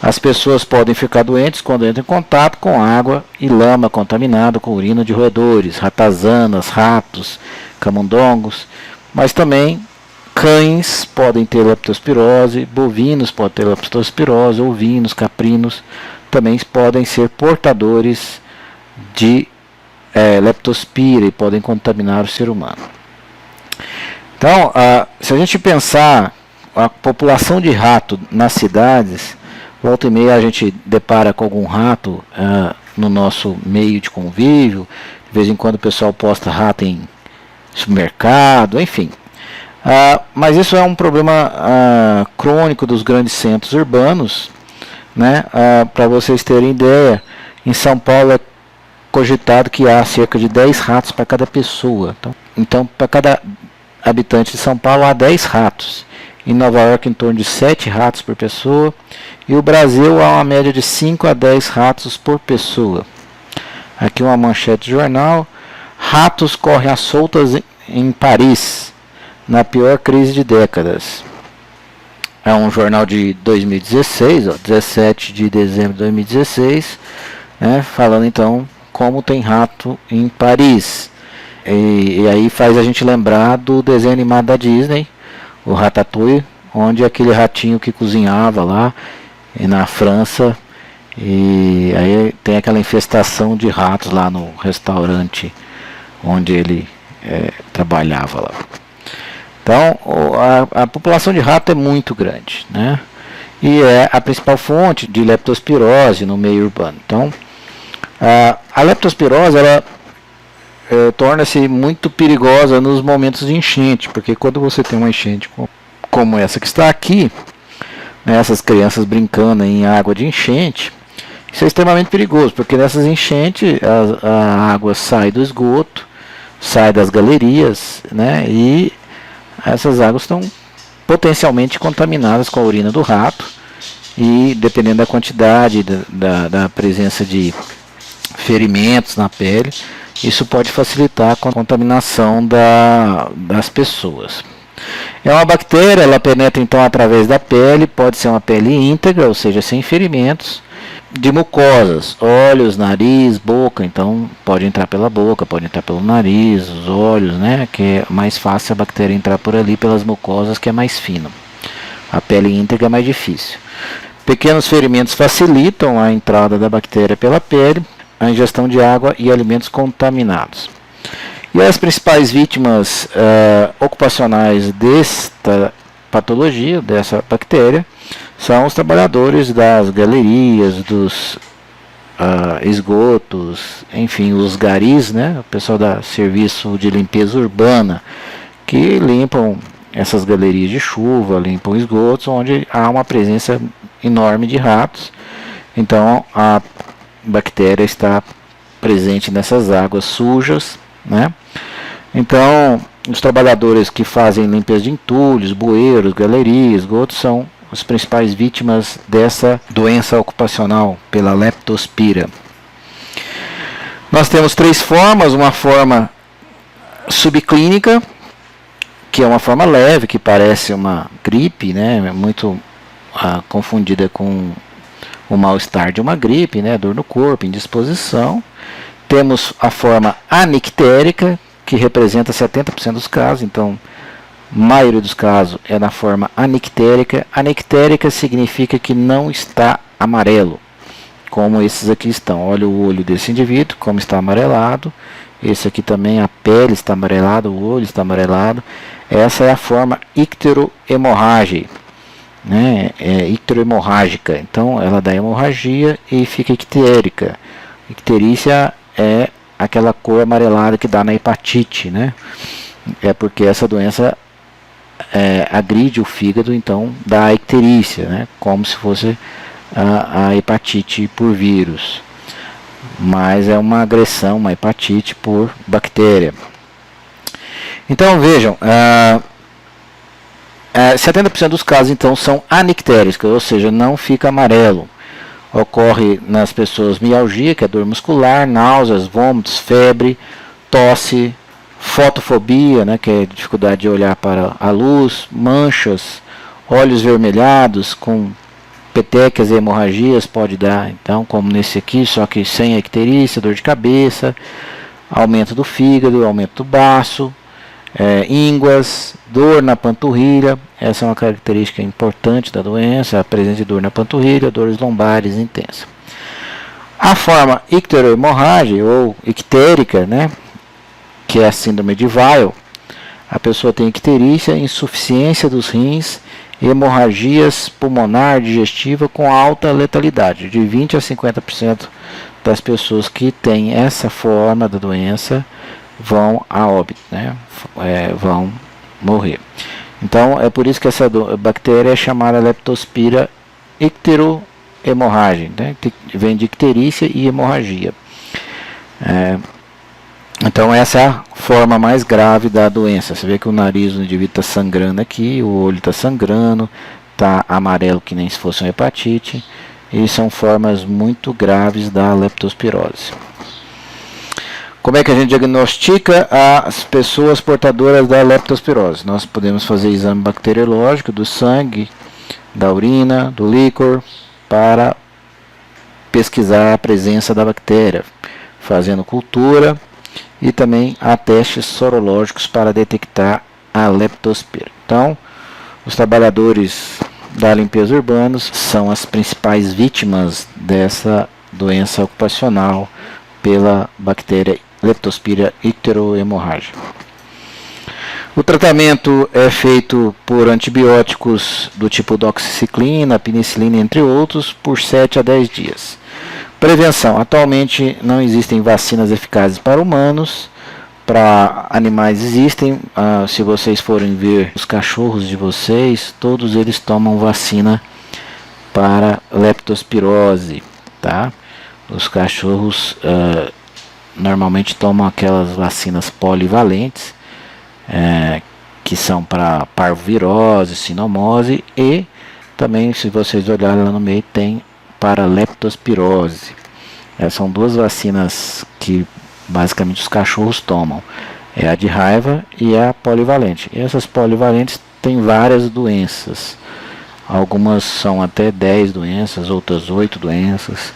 As pessoas podem ficar doentes quando entram em contato com água e lama contaminada com urina de roedores, ratazanas, ratos, camundongos, mas também cães podem ter leptospirose, bovinos podem ter leptospirose, ovinos, caprinos também podem ser portadores de leptospira e podem contaminar o ser humano. Então, se a gente pensar a população de rato nas cidades, volta e meia a gente depara com algum rato no nosso meio de convívio, de vez em quando o pessoal posta rato em supermercado, enfim. Mas isso é um problema crônico dos grandes centros urbanos, né? Para vocês terem ideia, em São Paulo é cogitado que há cerca de 10 ratos para cada pessoa. Então para cada habitante de São Paulo há 10 ratos. Em Nova York, em torno de 7 ratos por pessoa. E o Brasil há uma média de 5 a 10 ratos por pessoa. Aqui uma manchete de jornal. Ratos correm às soltas em Paris, na pior crise de décadas. É um jornal de 2016, 17 de dezembro de 2016, né, falando então como tem rato em Paris. E aí faz a gente lembrar do desenho animado da Disney, o Ratatouille, onde aquele ratinho que cozinhava lá na França, e aí tem aquela infestação de ratos lá no restaurante onde ele trabalhava lá. Então a população de rato é muito grande, né? E é a principal fonte de leptospirose no meio urbano. Então a leptospirose ela torna-se muito perigosa nos momentos de enchente, porque quando você tem uma enchente como essa que está aqui, né, essas crianças brincando em água de enchente, isso é extremamente perigoso, porque nessas enchentes a água sai do esgoto, sai das galerias, né, e essas águas estão potencialmente contaminadas com a urina do rato, e dependendo da quantidade da presença de ferimentos na pele, isso pode facilitar a contaminação das pessoas. É uma bactéria, ela penetra então através da pele, pode ser uma pele íntegra, ou seja, sem ferimentos, de mucosas, olhos, nariz, boca, então pode entrar pela boca, pode entrar pelo nariz, os olhos, né, que é mais fácil a bactéria entrar por ali, pelas mucosas, que é mais fino. A pele íntegra é mais difícil. Pequenos ferimentos facilitam a entrada da bactéria pela pele, a ingestão de água e alimentos contaminados. E as principais vítimas ocupacionais desta patologia, dessa bactéria, são os trabalhadores das galerias, dos esgotos, enfim, os garis, né? O pessoal da serviço de limpeza urbana, que limpam essas galerias de chuva, limpam esgotos, onde há uma presença enorme de ratos. Então a bactéria está presente nessas águas sujas, né? Então os trabalhadores que fazem limpeza de entulhos, bueiros, galerias, esgotos são as principais vítimas dessa doença ocupacional pela leptospira. Nós temos 3 formas: uma forma subclínica, que é uma forma leve, que parece uma gripe, né, muito confundida com o mal-estar de uma gripe, né, dor no corpo, indisposição. Temos a forma anictérica, que representa 70% dos casos, então a maioria dos casos é na forma anictérica. Anictérica significa que não está amarelo, como esses aqui estão. Olha o olho desse indivíduo, como está amarelado. Esse aqui também, a pele está amarelada, o olho está amarelado. Essa é a forma icterohemorrágica, né? Icterohemorrágica. Então ela dá hemorragia e fica ictérica. Icterícia é aquela cor amarelada que dá na hepatite, né? É porque essa doença agride o fígado, então dá icterícia, né? Como se fosse a hepatite por vírus, mas é uma agressão, uma hepatite por bactéria. Então vejam, 70% dos casos então são anictéricos, ou seja, não fica amarelo. Ocorre nas pessoas mialgia, que é dor muscular, náuseas, vômitos, febre, tosse, fotofobia, né, que é dificuldade de olhar para a luz, manchas, olhos vermelhados com petequias e hemorragias pode dar, então, como nesse aqui, só que sem icterícia, dor de cabeça, aumento do fígado, aumento do baço, ínguas, dor na panturrilha. Essa é uma característica importante da doença, a presença de dor na panturrilha, dores lombares intensas. A forma icterohemorrágica ou ictérica, né, que é a síndrome de Weil, a pessoa tem icterícia, insuficiência dos rins, hemorragias pulmonar, digestiva com alta letalidade. De 20 a 50% das pessoas que têm essa forma da doença vão a óbito, né? Vão morrer. Então é por isso que essa bactéria é chamada leptospira icterohemorrágica, né? Vem de icterícia e hemorragia. Então essa é a forma mais grave da doença. Você vê que o nariz do indivíduo está sangrando aqui, o olho está sangrando, está amarelo que nem se fosse uma hepatite, e são formas muito graves da leptospirose. Como é que a gente diagnostica as pessoas portadoras da leptospirose? Nós podemos fazer exame bacteriológico do sangue, da urina, do líquor, para pesquisar a presença da bactéria, fazendo cultura, e também há testes sorológicos para detectar a leptospira. Então, os trabalhadores da limpeza urbana são as principais vítimas dessa doença ocupacional pela bactéria leptospira icterohemorrágica. O tratamento é feito por antibióticos do tipo doxiciclina, penicilina, entre outros, por 7 a 10 dias. Prevenção. Atualmente não existem vacinas eficazes para humanos. Para animais existem. Se vocês forem ver os cachorros de vocês, todos eles tomam vacina para leptospirose, tá? Os cachorros normalmente tomam aquelas vacinas polivalentes, que são para parvovirose, sinomose, e também, se vocês olharem lá no meio, tem para leptospirose. São 2 vacinas que basicamente os cachorros tomam. É a de raiva e a polivalente. E essas polivalentes têm várias doenças. Algumas são até 10 doenças, outras 8 doenças.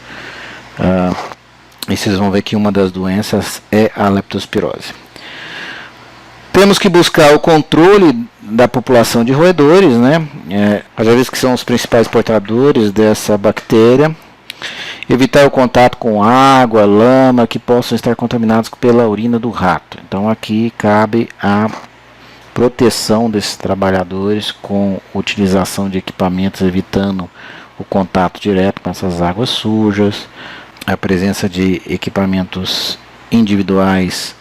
E vocês vão ver que uma das doenças é a leptospirose. Temos que buscar o controle da população de roedores, né? Às vezes que são os principais portadores dessa bactéria. Evitar o contato com água, lama, que possam estar contaminados pela urina do rato. Então aqui cabe a proteção desses trabalhadores com utilização de equipamentos, evitando o contato direto com essas águas sujas, a presença de equipamentos individuais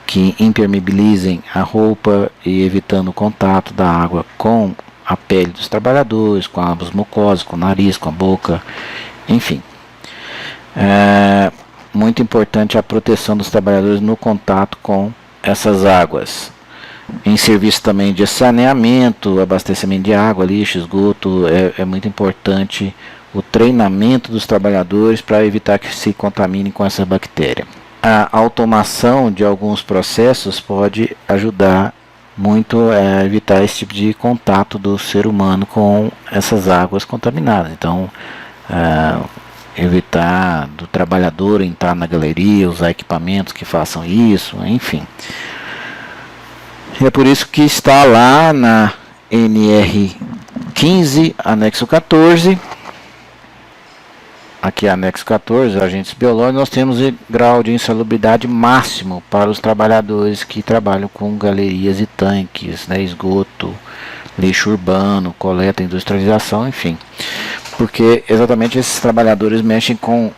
que impermeabilizem a roupa e evitando o contato da água com a pele dos trabalhadores, com as mucosas, com o nariz, com a boca, enfim. É muito importante a proteção dos trabalhadores no contato com essas águas. Em serviço também de saneamento, abastecimento de água, lixo, esgoto, é muito importante o treinamento dos trabalhadores para evitar que se contaminem com essa bactéria. A automação de alguns processos pode ajudar muito a evitar esse tipo de contato do ser humano com essas águas contaminadas. Então, evitar do trabalhador entrar na galeria, usar equipamentos que façam isso, enfim. É por isso que está lá na NR 15, anexo 14. Aqui anexo 14, agentes biológicos, nós temos grau de insalubridade máximo para os trabalhadores que trabalham com galerias e tanques, né, esgoto, lixo urbano, coleta, industrialização, enfim. Porque exatamente esses trabalhadores mexem com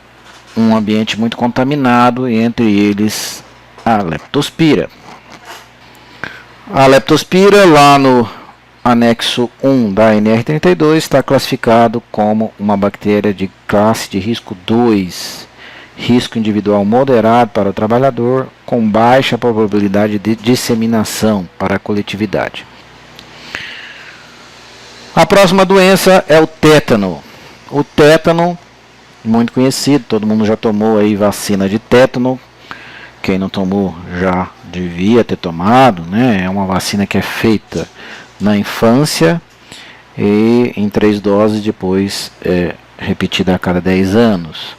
um ambiente muito contaminado, e entre eles a leptospira. A leptospira, lá no anexo 1 da NR32, está classificado como uma bactéria de classe de risco 2, risco individual moderado para o trabalhador, com baixa probabilidade de disseminação para a coletividade. A próxima doença é o tétano. O tétano, muito conhecido, todo mundo já tomou aí vacina de tétano. Quem não tomou já devia ter tomado, né? É uma vacina que é feita na infância e em 3 doses, depois repetida a cada 10 anos,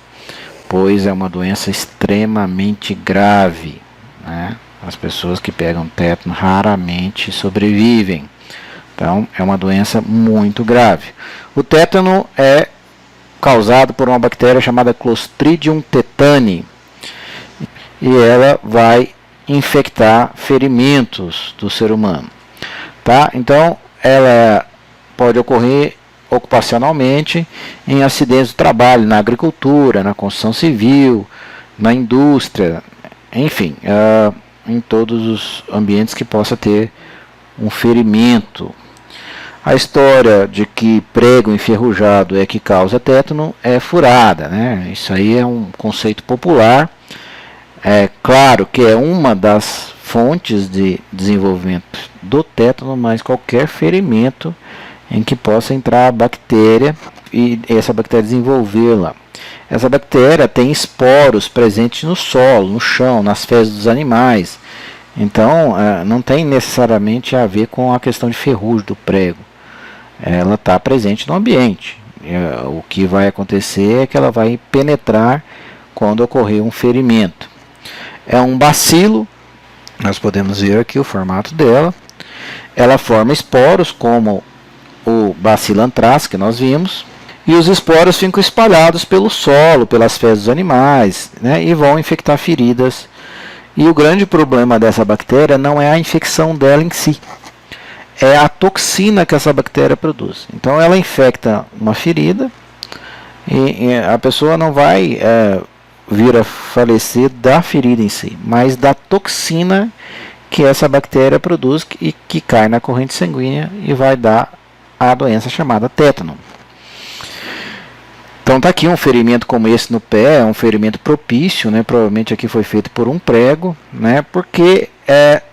pois é uma doença extremamente grave, né? As pessoas que pegam tétano raramente sobrevivem. Então, é uma doença muito grave. O tétano é causado por uma bactéria chamada Clostridium tetani, e ela vai infectar ferimentos do ser humano. Tá? Então, ela pode ocorrer ocupacionalmente em acidentes do trabalho, na agricultura, na construção civil, na indústria, enfim, em todos os ambientes que possa ter um ferimento. A história de que prego enferrujado é que causa tétano é furada, né? Isso aí é um conceito popular. É claro que é uma das fontes de desenvolvimento do tétano, mas qualquer ferimento em que possa entrar a bactéria e essa bactéria desenvolvê-la. Essa bactéria tem esporos presentes no solo, no chão, nas fezes dos animais. Então, não tem necessariamente a ver com a questão de ferrugem do prego. Ela está presente no ambiente. O que vai acontecer é que ela vai penetrar quando ocorrer um ferimento. É um bacilo, nós podemos ver aqui o formato dela. Ela forma esporos, como o bacilo anthrax que nós vimos, e os esporos ficam espalhados pelo solo, pelas fezes dos animais, né, e vão infectar feridas. E o grande problema dessa bactéria não é a infecção dela em si, é a toxina que essa bactéria produz. Então ela infecta uma ferida e a pessoa não vai vir a falecer da ferida em si, mas da toxina que essa bactéria produz e que cai na corrente sanguínea e vai dar a doença chamada tétano. Então está aqui um ferimento como esse no pé, é um ferimento propício, né? Provavelmente aqui foi feito por um prego, né? Porque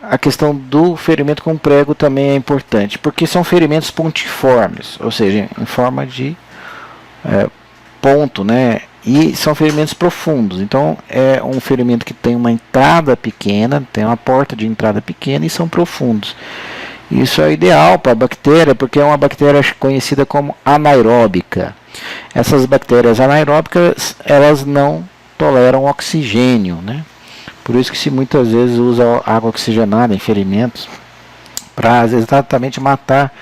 a questão do ferimento com prego também é importante, porque são ferimentos pontiformes, ou seja, em forma de ponto, né? E são ferimentos profundos. Então é um ferimento que tem uma entrada pequena, tem uma porta de entrada pequena e são profundos. Isso é ideal para a bactéria, porque é uma bactéria conhecida como anaeróbica. Essas bactérias anaeróbicas, elas não toleram oxigênio, né? Por isso que se muitas vezes usa água oxigenada em ferimentos, para exatamente matar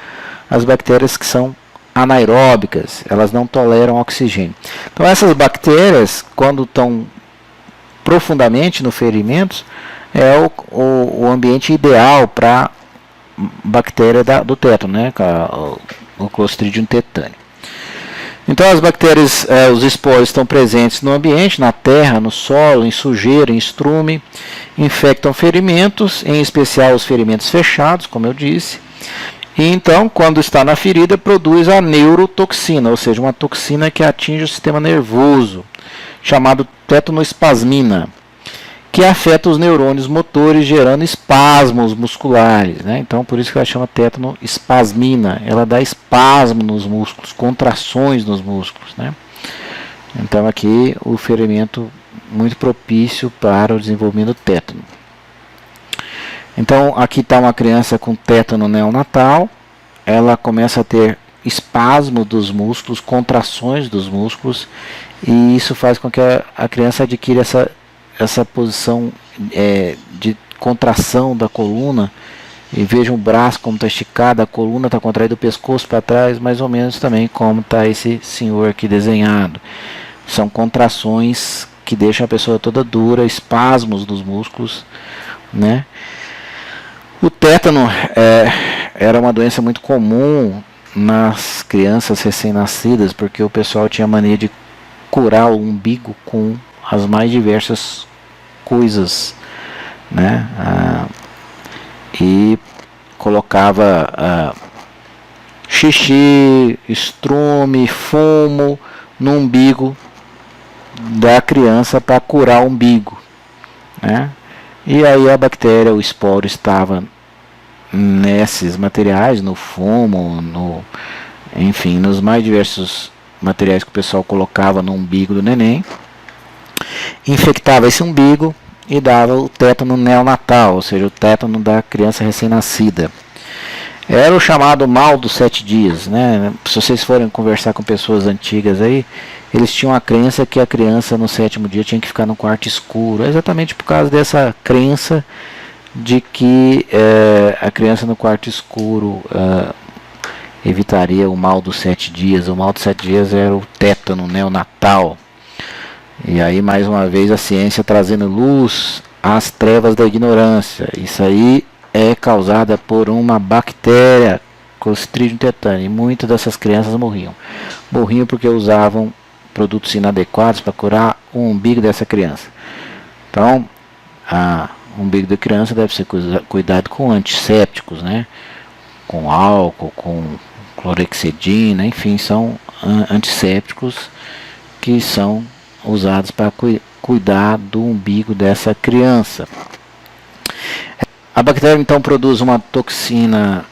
as bactérias que são anaeróbicas, elas não toleram oxigênio. Então essas bactérias, quando estão profundamente no ferimento, é o ambiente ideal para bactéria do tétano, né, o Clostridium tetani. Então as bactérias, os esporos estão presentes no ambiente, na terra, no solo, em sujeira, em estrume, infectam ferimentos, em especial os ferimentos fechados, como eu disse. E então, quando está na ferida, produz a neurotoxina, ou seja, uma toxina que atinge o sistema nervoso, chamado tetanoespasmina, que afeta os neurônios motores, gerando espasmos musculares, né? Então, por isso que ela chama tetanoespasmina. Ela dá espasmo nos músculos, contrações nos músculos, né? Então, aqui o ferimento muito propício para o desenvolvimento do tétano. Então, aqui está uma criança com tétano neonatal. Ela começa a ter espasmo dos músculos, contrações dos músculos, e isso faz com que a criança adquira essa posição de contração da coluna, e veja o braço como está esticado, a coluna está contraída, o pescoço para trás, mais ou menos também como está esse senhor aqui desenhado. São contrações que deixam a pessoa toda dura, espasmos dos músculos, né? O tétano era uma doença muito comum nas crianças recém-nascidas, porque o pessoal tinha mania de curar o umbigo com as mais diversas coisas, né? E colocava xixi, estrume, fumo no umbigo da criança para curar o umbigo, né? E aí a bactéria, o esporo, estava nesses materiais, no fumo, enfim, nos mais diversos materiais que o pessoal colocava no umbigo do neném, infectava esse umbigo e dava o tétano neonatal, ou seja, o tétano da criança recém-nascida. Era o chamado mal dos 7 dias, né? Se vocês forem conversar com pessoas antigas aí, eles tinham a crença que a criança no 7º dia tinha que ficar no quarto escuro, exatamente por causa dessa crença de que a criança no quarto escuro evitaria o mal dos 7 dias. O mal dos 7 dias era o tétano neonatal. E aí, mais uma vez, a ciência trazendo luz às trevas da ignorância. Isso aí é causada por uma bactéria, Clostridium tetani. E muitas dessas crianças morriam. Morriam porque usavam produtos inadequados para curar o umbigo dessa criança. Então, o umbigo da criança deve ser cuidado com antissépticos, né? Com álcool, com clorexidina, enfim, são antissépticos que são usados para cuidar do umbigo dessa criança. A bactéria então produz uma toxina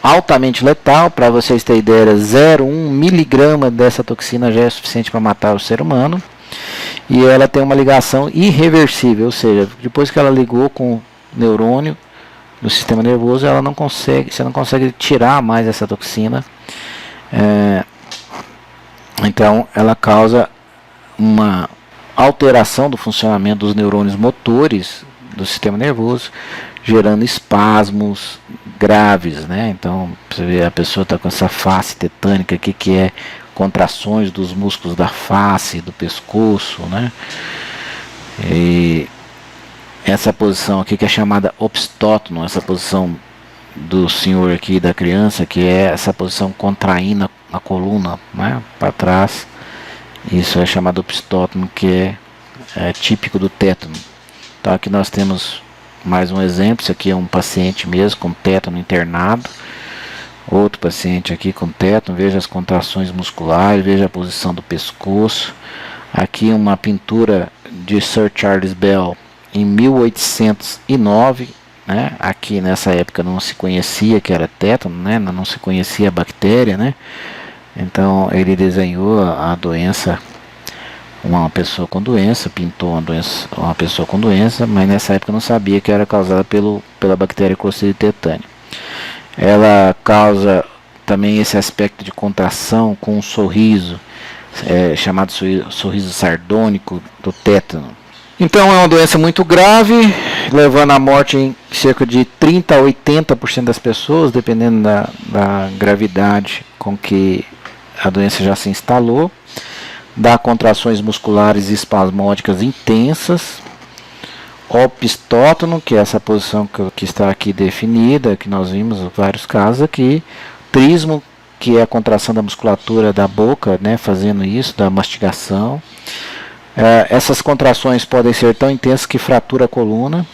altamente letal. Para vocês terem ideia, 0,1 miligrama dessa toxina já é suficiente para matar o ser humano. E ela tem uma ligação irreversível, ou seja, depois que ela ligou com o neurônio do sistema nervoso, você não consegue tirar mais essa toxina. Então ela causa uma alteração do funcionamento dos neurônios motores do sistema nervoso, gerando espasmos graves, né? Então você vê, a pessoa está com essa face tetânica aqui, que é contrações dos músculos da face, do pescoço, né? E essa posição aqui que é chamada opistótono, essa posição do senhor aqui, da criança, que é essa posição contraindo a coluna, né, para trás. Isso é chamado opistótono, que é típico do tétano. Então aqui nós temos mais um exemplo. Isso aqui é um paciente mesmo com tétano internado. Outro paciente aqui com tétano. Veja as contrações musculares, veja a posição do pescoço. Aqui uma pintura de Sir Charles Bell em 1809, né? Aqui nessa época não se conhecia que era tétano, né? Não se conhecia a bactéria, né? Então ele desenhou a doença, uma pessoa com doença, pintou uma pessoa com doença, mas nessa época não sabia que era causada pela bactéria Clostridium tetani. Ela causa também esse aspecto de contração com um sorriso, chamado sorriso sardônico do tétano. Então é uma doença muito grave, levando à morte em cerca de 30 a 80% das pessoas, dependendo da gravidade com que a doença já se instalou. Dá contrações musculares espasmódicas intensas. Opistótono, que é essa posição que está aqui definida, que nós vimos em vários casos aqui. Trismo, que é a contração da musculatura da boca, né, fazendo isso, da mastigação. Essas contrações podem ser tão intensas que fratura a coluna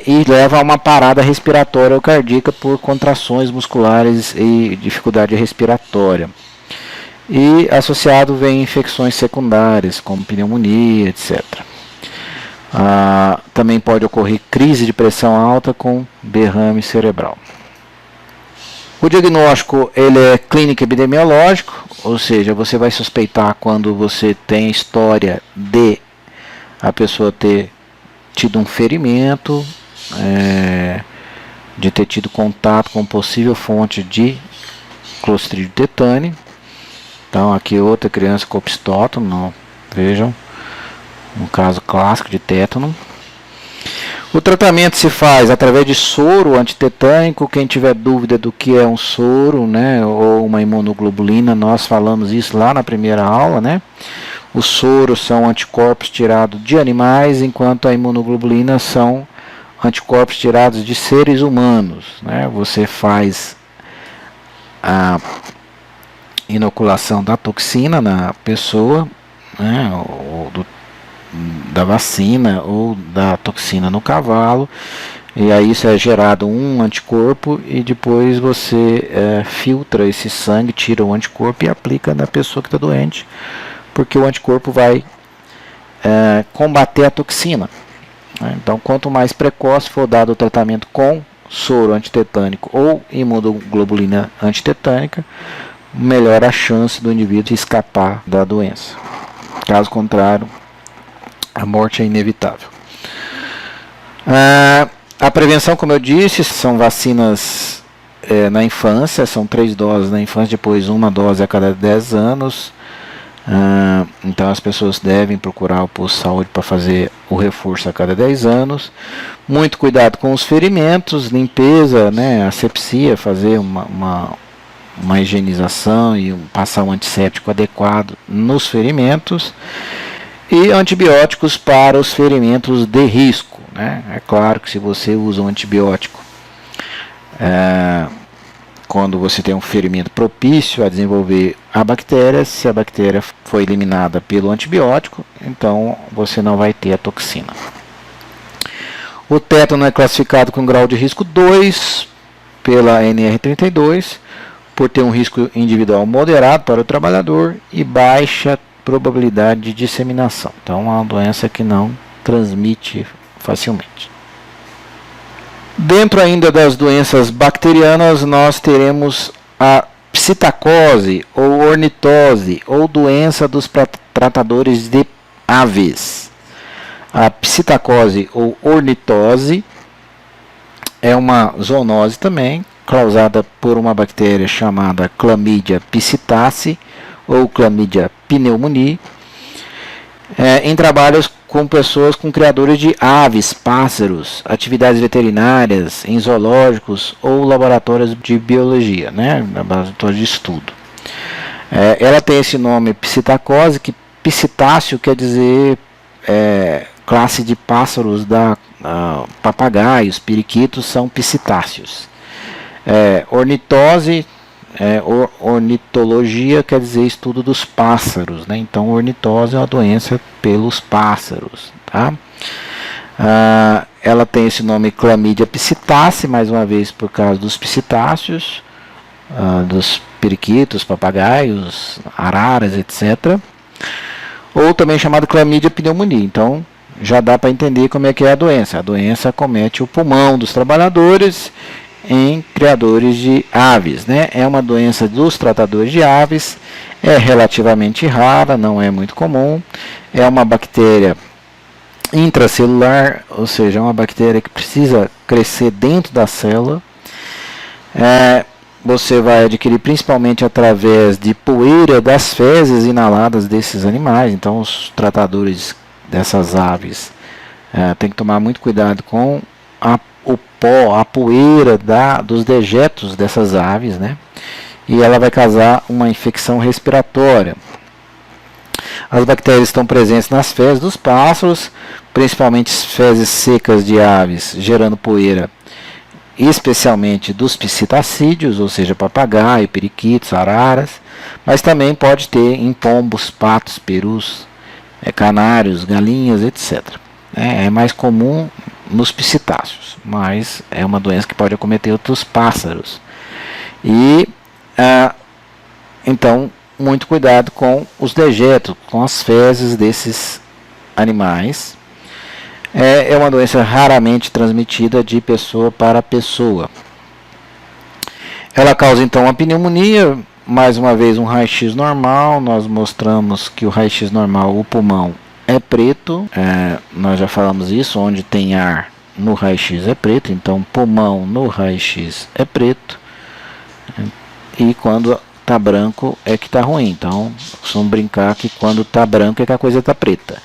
e leva a uma parada respiratória ou cardíaca por contrações musculares e dificuldade respiratória. E associado vem infecções secundárias, como pneumonia, etc. Também pode ocorrer crise de pressão alta com derrame cerebral. O diagnóstico ele é clínico epidemiológico, ou seja, você vai suspeitar quando você tem história de a pessoa ter tido um ferimento, de ter tido contato com possível fonte de Clostridium tetani. Então aqui outra criança com opistótono, vejam, um caso clássico de tétano. O tratamento se faz através de soro antitetânico. Quem tiver dúvida do que é um soro, né, ou uma imunoglobulina, nós falamos isso lá na primeira aula, né? Os soros são anticorpos tirados de animais, enquanto a imunoglobulina são anticorpos tirados de seres humanos, né? Você faz a inoculação da toxina na pessoa, né, ou da vacina ou da toxina no cavalo, e aí isso é gerado um anticorpo e depois você filtra esse sangue, tira o anticorpo e aplica na pessoa que está doente, porque o anticorpo vai combater a toxina, né? Então quanto mais precoce for dado o tratamento com soro antitetânico ou imunoglobulina antitetânica, melhor a chance do indivíduo de escapar da doença. Caso contrário, a morte é inevitável. A prevenção, como eu disse, são vacinas na infância, são 3 doses na infância, depois 1 dose a cada 10 anos. Então as pessoas devem procurar o posto de saúde para fazer o reforço a cada 10 anos. Muito cuidado com os ferimentos, limpeza, né, asepsia, fazer uma higienização e passar um antisséptico adequado nos ferimentos. E antibióticos para os ferimentos de risco, né? É claro que se você usa um antibiótico quando você tem um ferimento propício a desenvolver a bactéria, se a bactéria foi eliminada pelo antibiótico, então você não vai ter a toxina. O tétano é classificado com grau de risco 2 pela NR32, por ter um risco individual moderado para o trabalhador e baixa probabilidade de disseminação. Então é uma doença que não transmite facilmente. Dentro ainda das doenças bacterianas, nós teremos a psitacose ou ornitose, ou doença dos tratadores de aves. A psitacose ou ornitose é uma zoonose também, causada por uma bactéria chamada Chlamydia psittaci ou Chlamydia pneumoniae, em trabalhos com pessoas, com criadores de aves, pássaros, atividades veterinárias, em zoológicos ou laboratórios de biologia, né, laboratórios de estudo. Ela tem esse nome psitacose, que psittáceo quer dizer classe de pássaros papagaios, periquitos são psittáceos. Ornitose, ornitologia quer dizer estudo dos pássaros, né? Então ornitose é uma doença pelos pássaros, tá? Ela tem esse nome Chlamydia psittaci, mais uma vez por causa dos psittáceos, dos periquitos, papagaios, araras, etc. Ou também chamado Chlamydia pneumoniae. Então já dá para entender como é que é a doença. A doença acomete o pulmão dos trabalhadores em criadores de aves, né? É uma doença dos tratadores de aves, é relativamente rara, não é muito comum, é uma bactéria intracelular, ou seja, é uma bactéria que precisa crescer dentro da célula. Você vai adquirir principalmente através de poeira das fezes inaladas desses animais. Então os tratadores dessas aves. Tem que tomar muito cuidado com o pó, a poeira dos dejetos dessas aves, né? E ela vai causar uma infecção respiratória. As bactérias estão presentes nas fezes dos pássaros, principalmente fezes secas de aves, gerando poeira, especialmente dos psitacídeos, ou seja, papagaio, periquitos, araras, mas também pode ter em pombos, patos, perus, canários, galinhas, etc. É mais comum nos psitáceos, mas é uma doença que pode acometer outros pássaros. E então, muito cuidado com os dejetos, com as fezes desses animais. É uma doença raramente transmitida de pessoa para pessoa. Ela causa então uma pneumonia. Mais uma vez, um raio-x normal. Nós mostramos que o raio-x normal, o pulmão é preto. Nós já falamos isso, onde tem ar no raio-x é preto. Então, pulmão no raio-x é preto. E quando está branco é que está ruim. Então, vamos brincar que quando está branco é que a coisa está preta.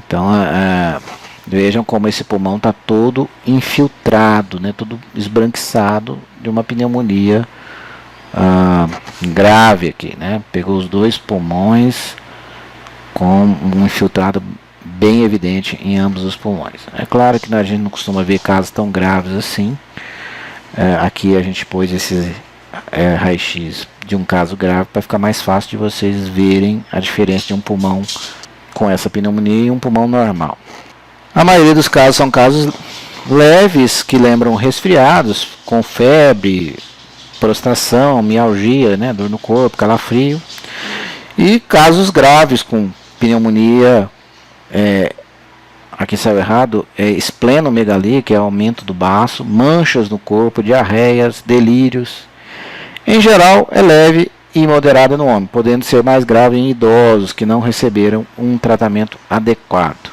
Então, vejam como esse pulmão está todo infiltrado, né, todo esbranquiçado de uma pneumonia grave aqui, né? Pegou os dois pulmões com um infiltrado bem evidente em ambos os pulmões. É claro que a gente não costuma ver casos tão graves assim. Aqui a gente pôs esse raio-x de um caso grave para ficar mais fácil de vocês verem a diferença de um pulmão com essa pneumonia e um pulmão normal. A maioria dos casos são casos leves que lembram resfriados, com febre, prostração, mialgia, né, dor no corpo, calafrio, e casos graves com pneumonia, aqui saiu errado, esplenomegalia, que é aumento do baço, manchas no corpo, diarreias, delírios. Em geral, é leve e moderada no homem, podendo ser mais grave em idosos que não receberam um tratamento adequado.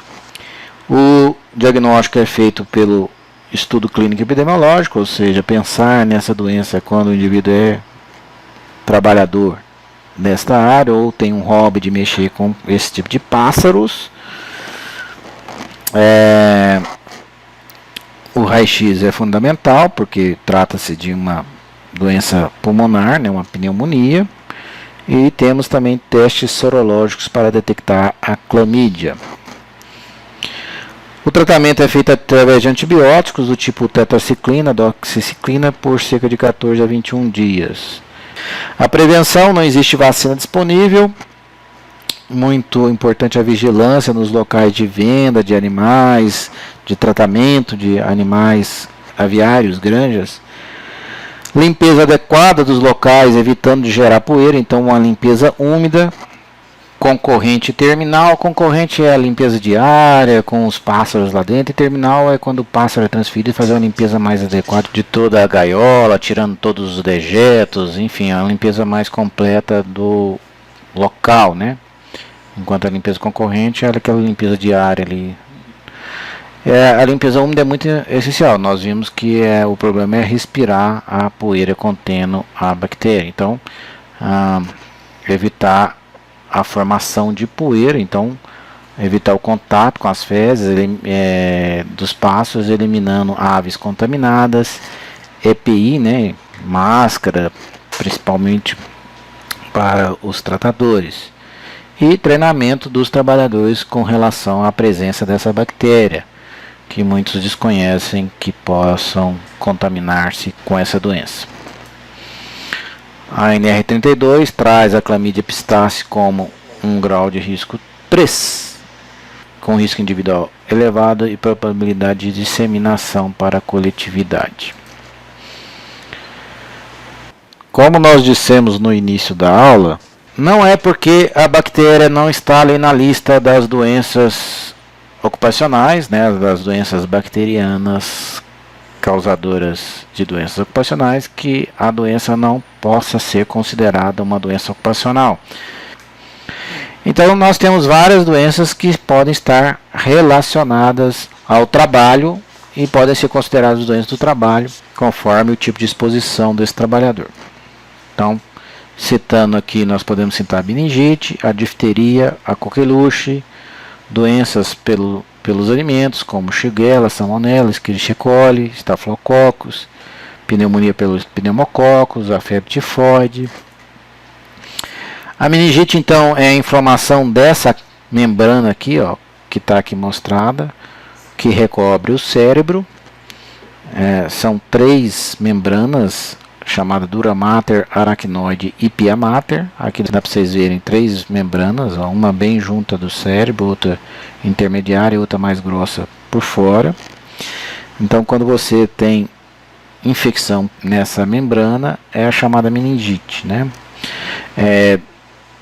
O diagnóstico é feito pelo estudo clínico epidemiológico, ou seja, pensar nessa doença quando o indivíduo é trabalhador nesta área ou tem um hobby de mexer com esse tipo de pássaros. O raio-x é fundamental porque trata-se de uma doença pulmonar, né, uma pneumonia, e temos também testes sorológicos para detectar a clamídia. O tratamento é feito através de antibióticos do tipo tetraciclina, doxiciclina, por cerca de 14 a 21 dias. A prevenção, não existe vacina disponível. Muito importante a vigilância nos locais de venda de animais, de tratamento de animais aviários, granjas. Limpeza adequada dos locais, evitando de gerar poeira, então uma limpeza úmida. Concorrente e terminal. Concorrente é a limpeza diária com os pássaros lá dentro, e terminal é quando o pássaro é transferido e fazer uma limpeza mais adequada de toda a gaiola, tirando todos os dejetos, enfim, a limpeza mais completa do local, né? Enquanto a limpeza concorrente é aquela limpeza diária ali. A limpeza úmida é muito essencial. Nós vimos que o problema é respirar a poeira contendo a bactéria. Então, evitar a formação de poeira, então evitar o contato com as fezes dos pássaros, eliminando aves contaminadas, EPI, né, máscara, principalmente para os tratadores, e treinamento dos trabalhadores com relação à presença dessa bactéria, que muitos desconhecem que possam contaminar-se com essa doença. A NR32 traz a clamídia epistaxe como um grau de risco 3, com risco individual elevado e probabilidade de disseminação para a coletividade. Como nós dissemos no início da aula, não é porque a bactéria não está ali na lista das doenças ocupacionais, né, das doenças bacterianas causadoras de doenças ocupacionais, que a doença não possa ser considerada uma doença ocupacional. Então nós temos várias doenças que podem estar relacionadas ao trabalho e podem ser consideradas doenças do trabalho, conforme o tipo de exposição desse trabalhador. Então, citando aqui, nós podemos citar a meningite, a difteria, a coqueluche, doenças pelos alimentos, como Shigella, Salmonella, Escherichia coli, Staphylococcus, pneumonia pelos pneumococos, a febre tifoide. A meningite, então, é a inflamação dessa membrana aqui, ó, que está aqui mostrada, que recobre o cérebro. São 3 membranas, chamada dura mater, aracnoide e pia mater. Aqui dá para vocês verem 3 membranas, ó, uma bem junta do cérebro, outra intermediária e outra mais grossa por fora. Então, quando você tem infecção nessa membrana, é a chamada meningite, né?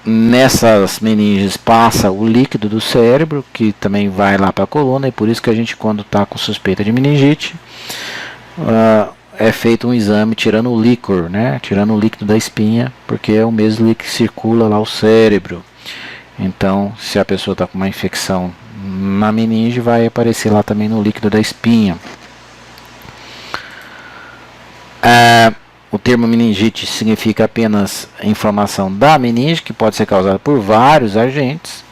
Nessas meninges passa o líquido do cérebro, que também vai lá para a coluna, e por isso que a gente, quando está com suspeita de meningite, é feito um exame tirando o líquor, né? Tirando o líquido da espinha, porque é o mesmo líquido que circula lá o cérebro. Então, se a pessoa está com uma infecção na meninge, vai aparecer lá também no líquido da espinha. O termo meningite significa apenas inflamação da meninge, que pode ser causada por vários agentes,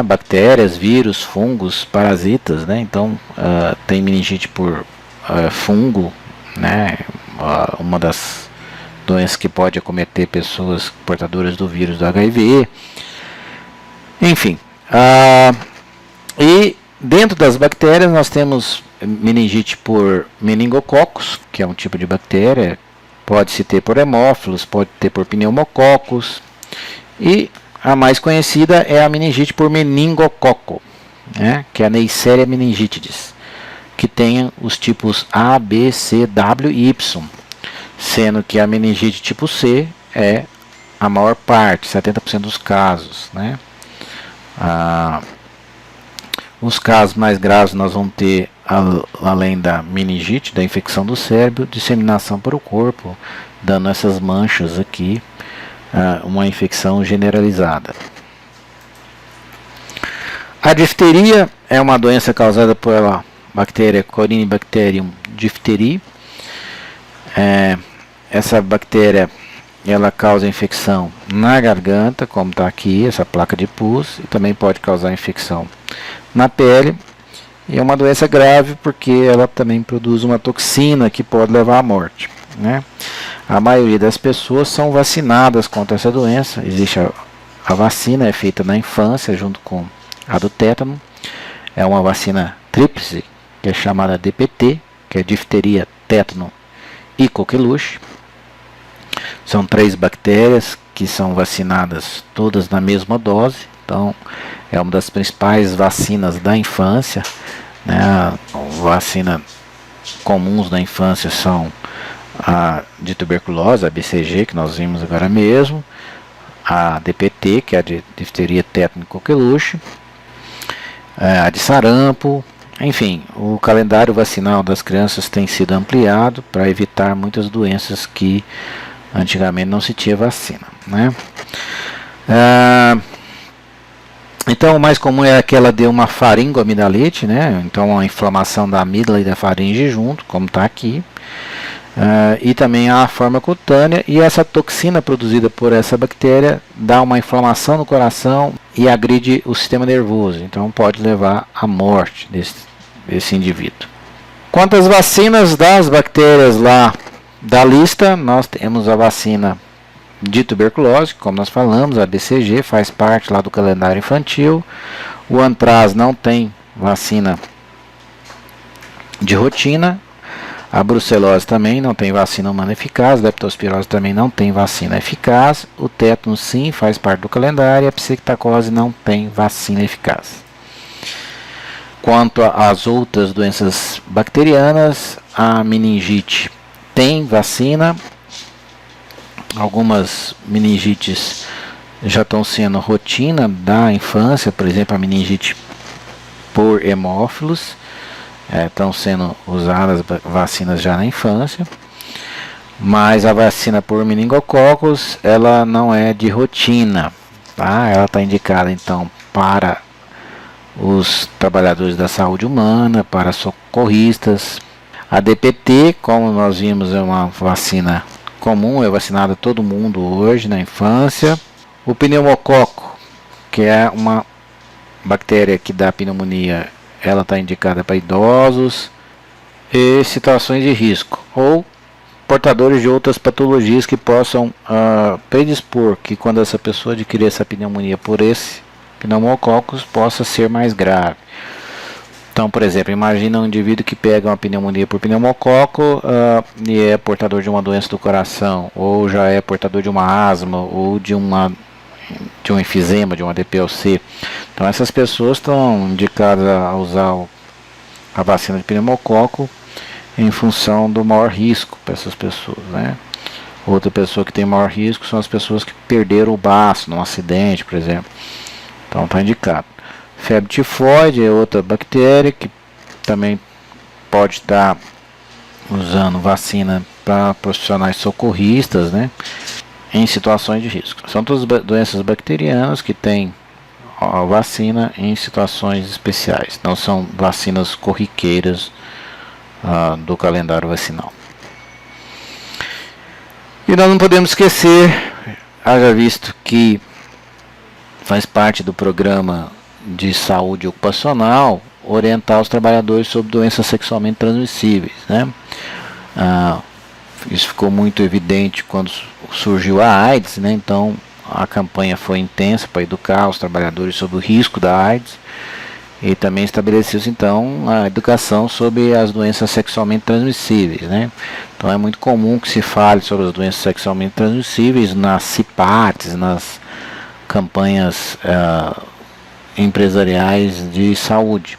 bactérias, vírus, fungos, parasitas, né? Então, tem meningite por fungo, né? Uma das doenças que pode acometer pessoas portadoras do vírus do HIV. Enfim, e dentro das bactérias nós temos meningite por meningococos, que é um tipo de bactéria, pode-se ter por hemófilos, pode ter por pneumococos, e a mais conhecida é a meningite por meningococo, né, que é a Neisseria meningitidis, que tem os tipos A, B, C, W e Y, sendo que a meningite tipo C é a maior parte, 70% dos casos, né. Os casos mais graves nós vamos ter, além da meningite, da infecção do cérebro, disseminação para o corpo, dando essas manchas aqui, uma infecção generalizada. A difteria é uma doença causada pela bactéria Corynebacterium diphtheriae. Essa bactéria, ela causa infecção na garganta, como está aqui, essa placa de pus, e também pode causar infecção na pele, e é uma doença grave porque ela também produz uma toxina que pode levar à morte, né? A maioria das pessoas são vacinadas contra essa doença. Existe a vacina, é feita na infância junto com a do tétano, é uma vacina tríplice, que é chamada DPT, que é difteria, tétano e coqueluche. São 3 bactérias que são vacinadas todas na mesma dose. Então, é uma das principais vacinas da infância, né? Vacina comuns da infância são a de tuberculose, a BCG, que nós vimos agora mesmo, a DPT, que é a de difteria, tétano e coqueluche, a de sarampo. Enfim, o calendário vacinal das crianças tem sido ampliado para evitar muitas doenças que antigamente não se tinha vacina, né? Então, o mais comum é aquela de uma faringoamidalite, né? Então, a inflamação da amígdala e da faringe junto, como está aqui. E também a forma cutânea, e essa toxina produzida por essa bactéria dá uma inflamação no coração e agride o sistema nervoso. Então, pode levar à morte desse indivíduo. Quanto às vacinas das bactérias lá da lista, nós temos a vacina de tuberculose, como nós falamos, a BCG faz parte lá do calendário infantil. O antraz não tem vacina de rotina. A brucelose também não tem vacina humana eficaz. A leptospirose também não tem vacina eficaz. O tétano sim faz parte do calendário. E a psiquitacose não tem vacina eficaz. Quanto às outras doenças bacterianas, a meningite tem vacina. Algumas meningites já estão sendo rotina da infância, por exemplo, a meningite por hemófilos, estão sendo usadas vacinas já na infância, mas a vacina por meningococos, ela não é de rotina, tá? Ela está indicada então para os trabalhadores da saúde humana, para socorristas. A DPT, como nós vimos, é uma vacina comum, é vacinado todo mundo hoje na infância. O pneumococo, que é uma bactéria que dá pneumonia, ela está indicada para idosos e situações de risco, ou portadores de outras patologias que possam predispor que quando essa pessoa adquirir essa pneumonia por esse pneumococcus possa ser mais grave. Então, por exemplo, imagina um indivíduo que pega uma pneumonia por pneumococo e é portador de uma doença do coração, ou já é portador de uma asma, ou de um enfisema, de uma DPLC. Então, essas pessoas estão indicadas a usar a vacina de pneumococo em função do maior risco para essas pessoas, né? Outra pessoa que tem maior risco são as pessoas que perderam o baço num acidente, por exemplo. Então, está indicado. Febre tifoide é outra bactéria que também pode estar usando vacina para profissionais socorristas, né, em situações de risco. São todas doenças bacterianas que têm a vacina em situações especiais. Não são vacinas corriqueiras do calendário vacinal. E nós não podemos esquecer, haja visto que faz parte do programa de saúde ocupacional, orientar os trabalhadores sobre doenças sexualmente transmissíveis, né? Isso ficou muito evidente quando surgiu a AIDS, né? Então a campanha foi intensa para educar os trabalhadores sobre o risco da AIDS e também estabeleceu-se então a educação sobre as doenças sexualmente transmissíveis, né? Então é muito comum que se fale sobre as doenças sexualmente transmissíveis nas CIPATs, nas campanhas empresariais de saúde,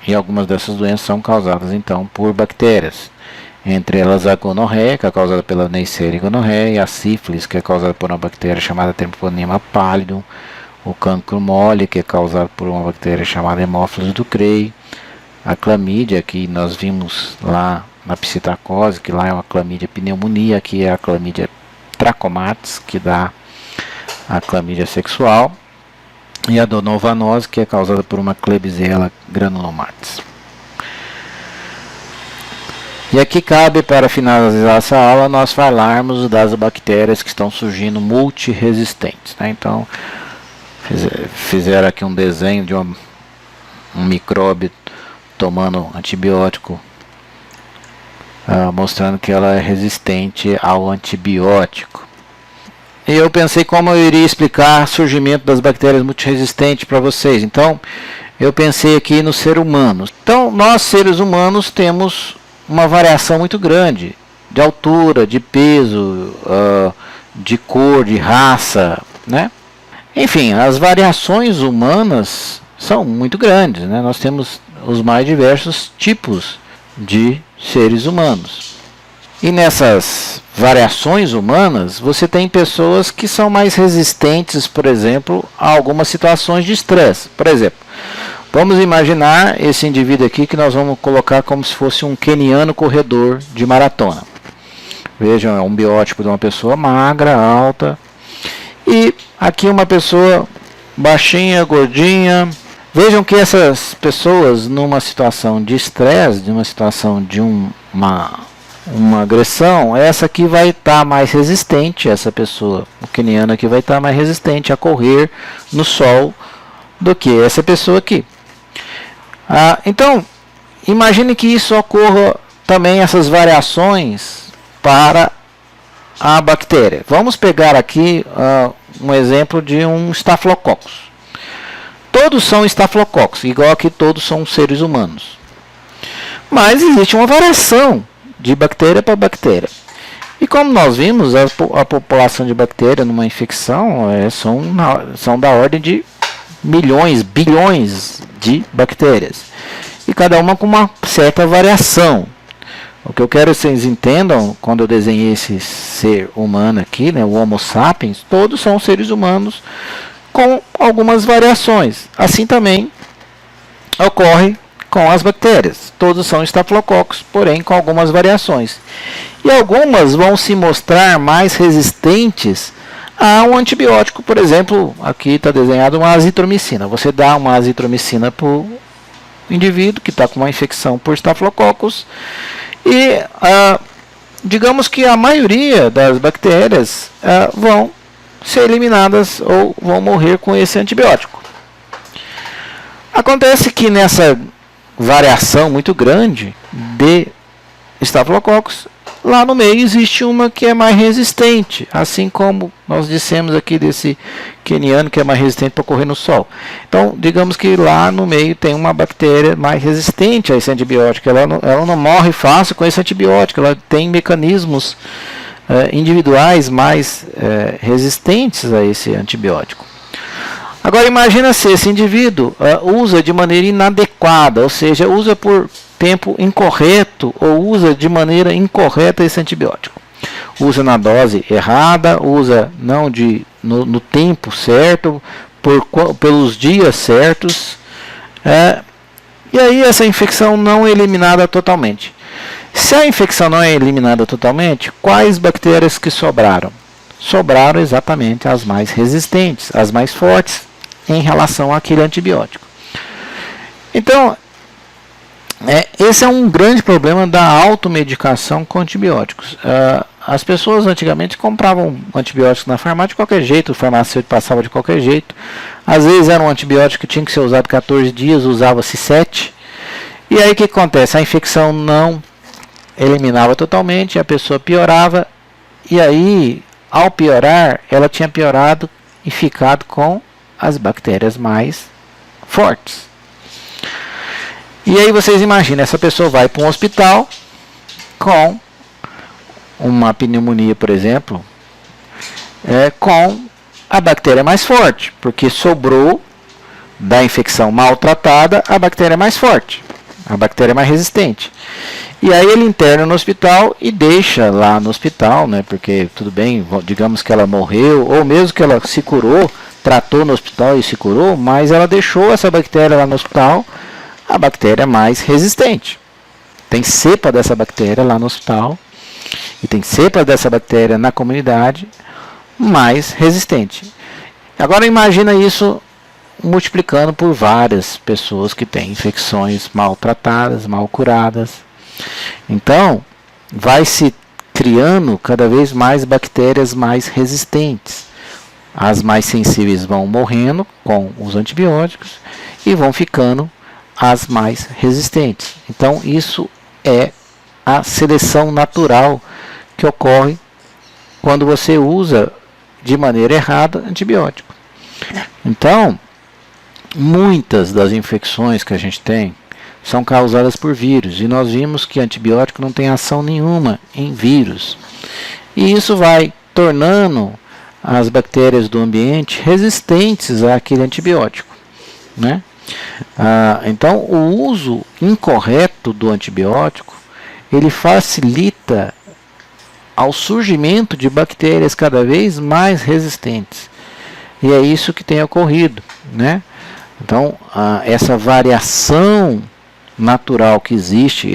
e algumas dessas doenças são causadas então por bactérias, entre elas a gonorreia, que é causada pela Neisseria gonorreia, a sífilis, que é causada por uma bactéria chamada Treponema pallidum, o cancro mole, que é causado por uma bactéria chamada Haemophilus ducreyi, a clamídia, que nós vimos lá na psitacose, que lá é uma clamídia pneumonia, que é a clamídia trachomatis, que dá a clamídia sexual, e a donovanose, que é causada por uma Klebsiella granulomatis. E aqui cabe, para finalizar essa aula, nós falarmos das bactérias que estão surgindo multiresistentes, né? Então, fizeram aqui um desenho de um micróbio tomando antibiótico, mostrando que ela é resistente ao antibiótico. E eu pensei como eu iria explicar o surgimento das bactérias multiresistentes para vocês. Então, eu pensei aqui no ser humano. Então, nós seres humanos temos uma variação muito grande de altura, de peso, de cor, de raça, né? Enfim, as variações humanas são muito grandes, né? Nós temos os mais diversos tipos de seres humanos. E nessas variações humanas, você tem pessoas que são mais resistentes, por exemplo, a algumas situações de estresse. Por exemplo, vamos imaginar esse indivíduo aqui que nós vamos colocar como se fosse um queniano corredor de maratona. Vejam, é um biótipo de uma pessoa magra, alta. E aqui uma pessoa baixinha, gordinha. Vejam que essas pessoas, numa situação de estresse, numa situação de uma agressão, essa aqui vai estar mais resistente, essa pessoa, o queniano aqui vai estar mais resistente a correr no sol do que essa pessoa aqui. Então, imagine que isso ocorra também, essas variações para a bactéria. Vamos pegar aqui um exemplo de um Staphylococcus. Todos são Staphylococcus, igual aqui todos são seres humanos. Mas existe uma variação de bactéria para bactéria. E como nós vimos, a população de bactérias numa infecção são da ordem de milhões, bilhões de bactérias. E cada uma com uma certa variação. O que eu quero que vocês entendam, quando eu desenhei esse ser humano aqui, né, o Homo sapiens, todos são seres humanos com algumas variações. Assim também ocorre com as bactérias. Todos são estafilococcus, porém com algumas variações. E algumas vão se mostrar mais resistentes a um antibiótico. Por exemplo, aqui está desenhado uma azitromicina. Você dá uma azitromicina para o indivíduo que está com uma infecção por estafilococcus e digamos que a maioria das bactérias vão ser eliminadas ou vão morrer com esse antibiótico. Acontece que nessa variação muito grande de estafilococos, lá no meio existe uma que é mais resistente, assim como nós dissemos aqui desse queniano que é mais resistente para correr no sol. Então, digamos que lá no meio tem uma bactéria mais resistente a esse antibiótico. Ela não morre fácil com esse antibiótico, ela tem mecanismos individuais mais resistentes a esse antibiótico. Agora imagina se esse indivíduo usa de maneira inadequada, ou seja, usa por tempo incorreto ou usa de maneira incorreta esse antibiótico. Usa na dose errada, usa não no tempo certo, pelos dias certos, e aí essa infecção não é eliminada totalmente. Se a infecção não é eliminada totalmente, quais bactérias que sobraram? Sobraram exatamente as mais resistentes, as mais fortes em relação àquele antibiótico. Então, esse é um grande problema da automedicação com antibióticos. As pessoas antigamente compravam antibióticos na farmácia de qualquer jeito, o farmacêutico passava de qualquer jeito. Às vezes era um antibiótico que tinha que ser usado 14 dias, usava-se 7. E aí o que acontece? A infecção não eliminava totalmente, a pessoa piorava, e aí, ao piorar, ela tinha piorado e ficado com as bactérias mais fortes. E aí vocês imaginam, essa pessoa vai para um hospital com uma pneumonia, por exemplo, com a bactéria mais forte, porque sobrou da infecção maltratada a bactéria mais forte, a bactéria mais resistente. E aí ele interna no hospital e deixa lá no hospital, né, porque tudo bem, digamos que ela morreu, ou mesmo que ela se curou, tratou no hospital e se curou, mas ela deixou essa bactéria lá no hospital, a bactéria mais resistente. Tem cepa dessa bactéria lá no hospital e tem cepa dessa bactéria na comunidade mais resistente. Agora imagina isso multiplicando por várias pessoas que têm infecções maltratadas, mal curadas. Então, vai se criando cada vez mais bactérias mais resistentes. As mais sensíveis vão morrendo com os antibióticos e vão ficando as mais resistentes. Então, isso é a seleção natural que ocorre quando você usa de maneira errada antibiótico. Então, muitas das infecções que a gente tem são causadas por vírus, e nós vimos que antibiótico não tem ação nenhuma em vírus. E isso vai tornando as bactérias do ambiente resistentes àquele antibiótico, né? Então, o uso incorreto do antibiótico, ele facilita ao surgimento de bactérias cada vez mais resistentes. E é isso que tem ocorrido, né? Então, essa variação natural que existe,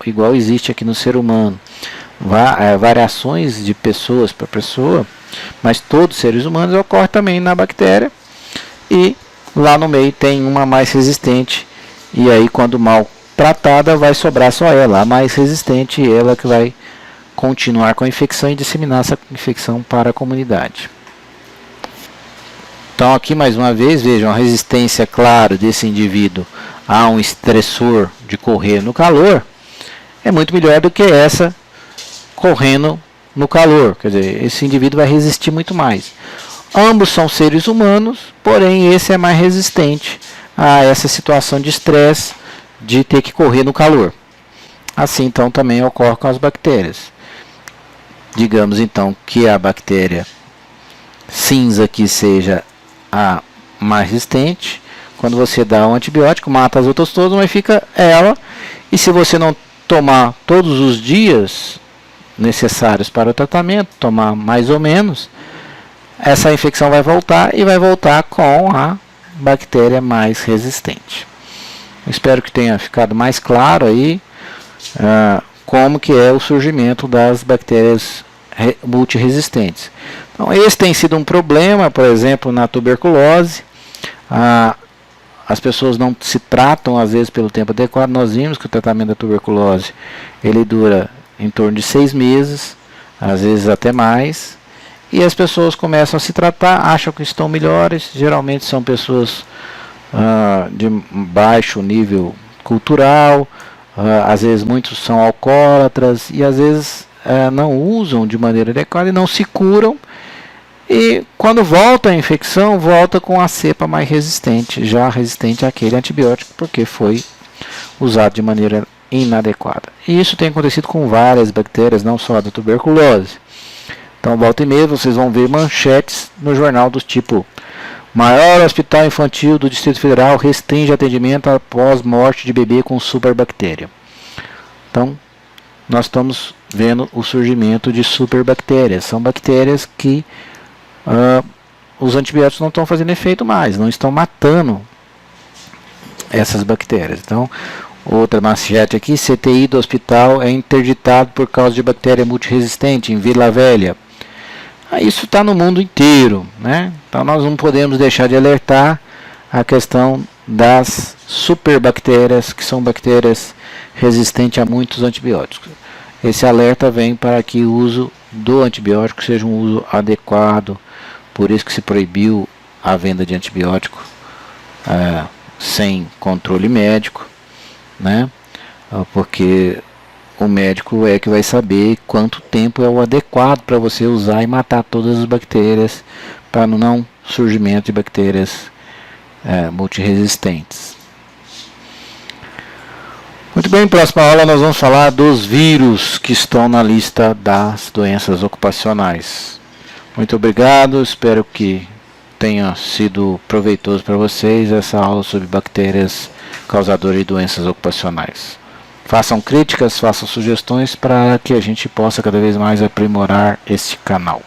igual existe aqui no ser humano, variações de pessoas para pessoa, mas todos os seres humanos ocorre também na bactéria, e lá no meio tem uma mais resistente, e aí quando mal tratada vai sobrar só ela, a mais resistente, ela que vai continuar com a infecção e disseminar essa infecção para a comunidade. Então aqui mais uma vez, vejam, a resistência, claro, desse indivíduo a um estressor de correr no calor é muito melhor do que essa correndo no calor. Quer dizer, esse indivíduo vai resistir muito mais. Ambos são seres humanos, porém esse é mais resistente a essa situação de estresse de ter que correr no calor. Assim então também ocorre com as bactérias. Digamos então que a bactéria cinza que seja a mais resistente, quando você dá um antibiótico, mata as outras todas, mas fica ela, e se você não tomar todos os dias necessários para o tratamento, tomar mais ou menos, essa infecção vai voltar e vai voltar com a bactéria mais resistente. Espero que tenha ficado mais claro aí como que é o surgimento das bactérias multiresistentes. Então, esse tem sido um problema, por exemplo, na tuberculose. As pessoas não se tratam, às vezes, pelo tempo adequado. Nós vimos que o tratamento da tuberculose ele dura em torno de 6 meses, às vezes até mais. E as pessoas começam a se tratar, acham que estão melhores. Geralmente são pessoas de baixo nível cultural, às vezes muitos são alcoólatras e às vezes não usam de maneira adequada e não se curam, e quando volta a infecção, volta com a cepa mais resistente, já resistente àquele antibiótico, porque foi usado de maneira inadequada. E isso tem acontecido com várias bactérias, não só a da tuberculose. Então, volta e meia, vocês vão ver manchetes no jornal do tipo: maior hospital infantil do Distrito Federal restringe atendimento após morte de bebê com superbactéria. Então, nós estamos vendo o surgimento de superbactérias. São bactérias que os antibióticos não estão fazendo efeito mais, não estão matando essas bactérias. Então, outra manchete aqui: CTI do hospital é interditado por causa de bactéria multiresistente em Vila Velha. Isso está no mundo inteiro, né? Então nós não podemos deixar de alertar a questão das superbactérias, que são bactérias resistentes a muitos antibióticos. Esse alerta vem para que o uso do antibiótico seja um uso adequado, por isso que se proibiu a venda de antibiótico sem controle médico, né? Porque o médico é que vai saber quanto tempo é o adequado para você usar e matar todas as bactérias, para não surgimento de bactérias multiresistentes. Muito bem, próxima aula nós vamos falar dos vírus que estão na lista das doenças ocupacionais. Muito obrigado, espero que tenha sido proveitoso para vocês essa aula sobre bactérias causadoras de doenças ocupacionais. Façam críticas, façam sugestões para que a gente possa cada vez mais aprimorar este canal.